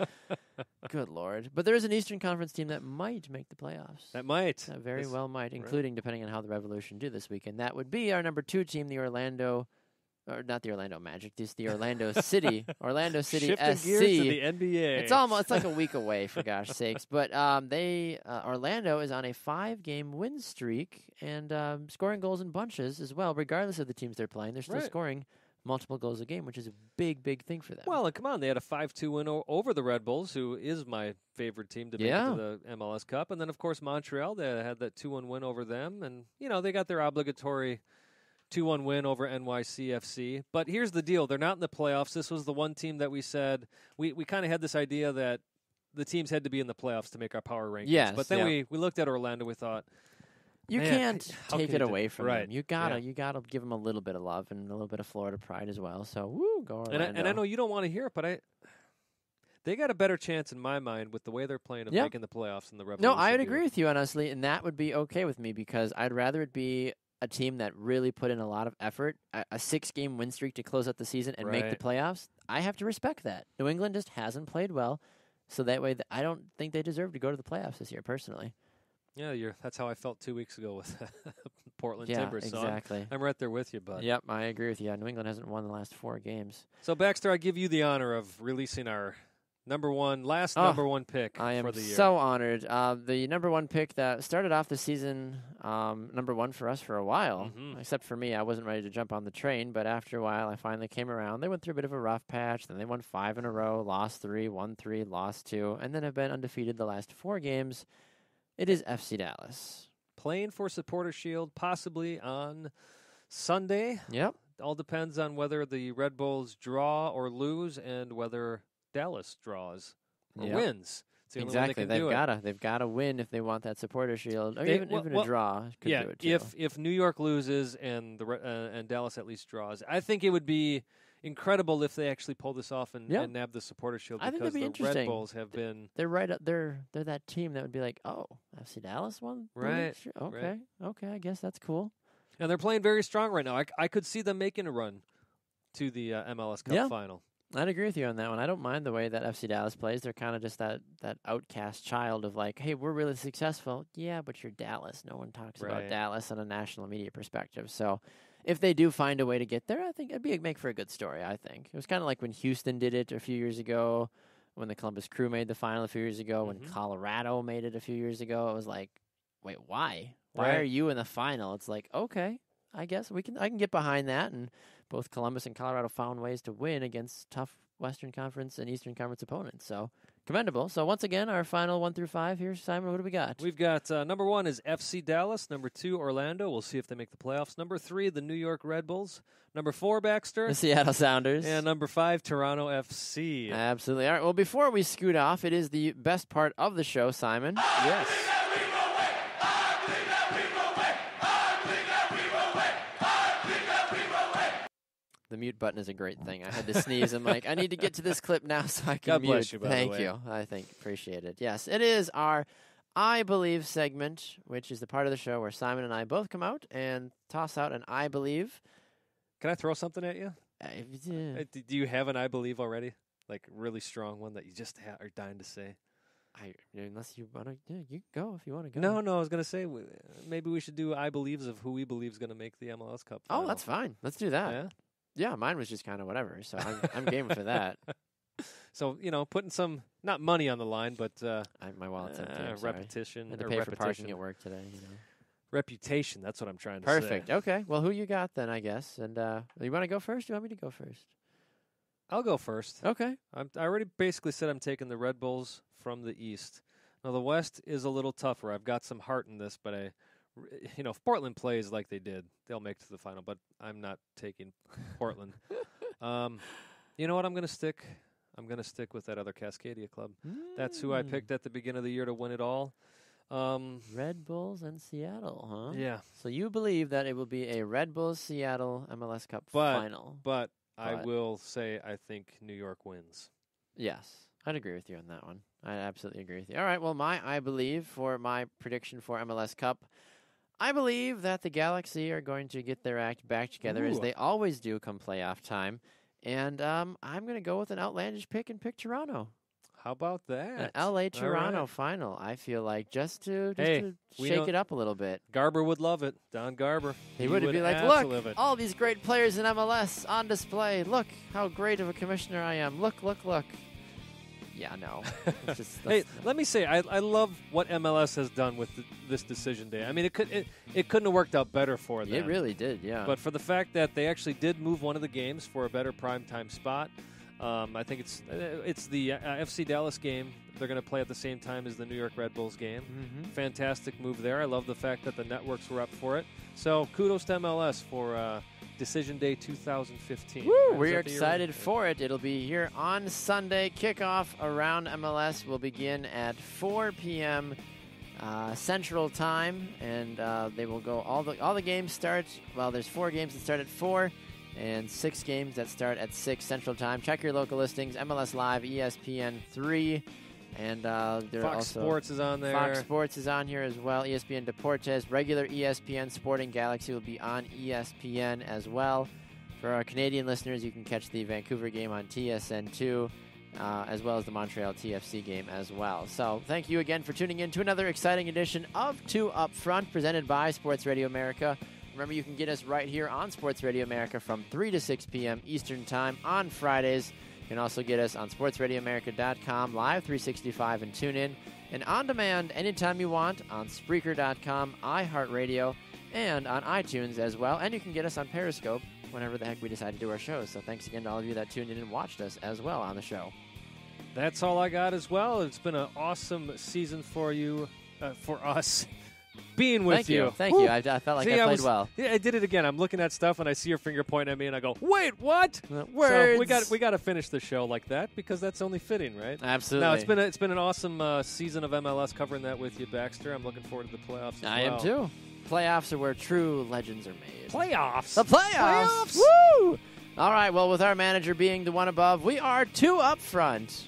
Good Lord. But there is an Eastern Conference team that might make the playoffs. That might. That very well might, including depending on how the Revolution do this weekend. That would be our number 2 team, the Orlando not the Orlando Magic, just the Orlando City Shifting SC. gears to the NBA. It's like a week away, for gosh sakes. But Orlando is on a 5-game win streak and scoring goals in bunches as well. Regardless of the teams they're playing, they're still scoring multiple goals a game, which is a big, big thing for them. Well, and come on, they had a 5-2 win over the Red Bulls, who is my favorite team to make it to the MLS Cup. And then, of course, Montreal, they had that 2-1 win over them. And, they got their obligatory 2-1 win over NYCFC. But here's the deal. They're not in the playoffs. This was the one team that we said, we kind of had this idea that the teams had to be in the playoffs to make our power rankings. Yes, but then we looked at Orlando, we thought, you can't take it away from them. You gotta give them a little bit of love and a little bit of Florida pride as well. So, go Orlando. And I know you don't want to hear it, but they got a better chance in my mind with the way they're playing of making the playoffs than the Revolution. No, I would agree with you, honestly, and that would be okay with me because I'd rather it be a team that really put in a lot of effort, a 6-game win streak to close out the season and make the playoffs, I have to respect that. New England just hasn't played well, so that way I don't think they deserve to go to the playoffs this year, personally. Yeah, that's how I felt 2 weeks ago with Portland Yeah, Timbers. So exactly. I'm right there with you, bud. Yep, I agree with you. New England hasn't won the last 4 games. So, Baxter, I give you the honor of releasing our number one pick I am for the year. so honored. The number 1 pick that started off the season number 1 for us for a while, except for me. I wasn't ready to jump on the train, but after a while, I finally came around. They went through a bit of a rough patch. Then they won 5 in a row, lost 3, won 3, lost 2, and then have been undefeated the last 4 games. It is FC Dallas. Playing for Supporter Shield, possibly on Sunday. Yep. All depends on whether the Red Bulls draw or lose and whether Dallas draws or wins. It's the only way Exactly. they can They've got to win if they want that Supporter Shield, or They- even a draw could do it too. if New York loses and and Dallas at least draws, I think it would be incredible if they actually pull this off and nab the Supporter Shield, I think because that'd be the interesting. Red Bulls have been They're right up. They're that team that would be like, oh, FC Dallas won. Right, Okay. Okay. I guess that's cool. and they're playing very strong right now. I could see them making a run to the MLS Cup final. I'd agree with you on that one. I don't mind the way that FC Dallas plays. They're kind of just that outcast child of like, hey, we're really successful. Yeah, but you're Dallas. No one talks about Dallas on a national media perspective. So if they do find a way to get there, I think it'd make for a good story, I think. It was kind of like when Houston did it a few years ago, when the Columbus Crew made the final a few years ago, when Colorado made it a few years ago. It was like, wait, why? Why are you in the final? It's like, okay, I guess I can get behind that. And both Columbus and Colorado found ways to win against tough Western Conference and Eastern Conference opponents. So commendable. So once again, our final 1 through 5 here. Simon, what do we got? We've got number 1 is FC Dallas. Number 2, Orlando. We'll see if they make the playoffs. Number 3, the New York Red Bulls. Number 4, Baxter. The Seattle Sounders. And number 5, Toronto FC. Absolutely. All right. Well, before we scoot off, it is the best part of the show, Simon. Yes. The mute button is a great thing. I had to sneeze. I'm like, I need to get to this clip now so I can God mute. bless you, by the Thank way. you. I appreciate it. Yes, it is our I Believe segment, which is the part of the show where Simon and I both come out and toss out an I Believe. Can I throw something at you? Yeah. Do you have an I believe already? Like a really strong one that you just are dying to say? Unless you want to, you can go if you want to go. No, I was going to say maybe we should do I believes of who we believe is going to make the MLS Cup final. Oh, that's fine. Let's do that. Yeah? Yeah, mine was just kind of whatever, so I'm game for that. So, putting some, not money on the line, but My wallet's empty. I'm sorry. repetition. I had to or pay for repetition. parking at work today. Reputation, that's what I'm trying to Perfect. say. Okay. Well, who you got then, I guess? And you want to go first? You want me to go first? I'll go first. Okay. I already basically said I'm taking the Red Bulls from the East. Now, the West is a little tougher. I've got some heart in this, but if Portland plays like they did, they'll make it to the final, but I'm not taking Portland. You know what I'm going to stick? I'm going to stick with that other Cascadia club. That's who I picked at the beginning of the year to win it all. Red Bulls and Seattle, huh? Yeah. So you believe that it will be a Red Bulls Seattle MLS Cup final? But I will say I think New York wins. Yes, I'd agree with you on that one. I absolutely agree with you. All right, well, I believe for my prediction for MLS Cup, I believe that the Galaxy are going to get their act back together as they always do come playoff time. And I'm going to go with an outlandish pick and pick Toronto. How about that? An LA-Toronto right. final, I feel like, just to we shake don't- it up a little bit. Garber would love it. Don Garber. He would be like, absolutely look, love it. all these great players in MLS on display. Look how great of a commissioner I am. Look. Yeah, no. It's just, Hey, let me say, I love what MLS has done with this decision day. I mean, it couldn't have worked out better for them. it really did, yeah. But for the fact that they actually did move one of the games for a better primetime spot, I think it's the FC Dallas game. They're going to play at the same time as the New York Red Bulls game. Fantastic move there. I love the fact that the networks were up for it. So kudos to MLS for Decision Day 2015. Woo, Is we're that the year? excited for it. It'll be here on Sunday. Kickoff around MLS will begin at 4 p.m. Central Time, and they will go all the games start. Well, there's 4 games that start at 4, and 6 games that start at 6 Central Time. Check your local listings: MLS Live, ESPN 3, And Fox Sports is on there. Fox Sports is on here as well. ESPN Deportes. Regular ESPN Sporting Galaxy will be on ESPN as well. For our Canadian listeners, you can catch the Vancouver game on TSN2, as well as the Montreal TFC game as well. So thank you again for tuning in to another exciting edition of 2 Up Front, presented by Sports Radio America. Remember, you can get us right here on Sports Radio America from 3 to 6 p.m. Eastern Time on Fridays. You can also get us on sportsradioamerica.com, live 365 and tune in, and on demand anytime you want on Spreaker.com, iHeartRadio, and on iTunes as well. And you can get us on Periscope whenever the heck we decide to do our shows. So thanks again to all of you that tuned in and watched us as well on the show. That's all I got as well. It's been an awesome season for you, for us. Being with you. Thank you. I felt like I played well. Yeah, I did it again. I'm looking at stuff and I see your finger pointing at me and I go, "Wait, what?" Words. So we got to finish the show like that because that's only fitting, right? Absolutely. No, it's been an awesome season of MLS covering that with you, Baxter. I'm looking forward to the playoffs as well. I am too. Playoffs are where true legends are made. Playoffs. The playoffs. Woo! All right. Well, with our manager being the one above, we are 2 Up Front.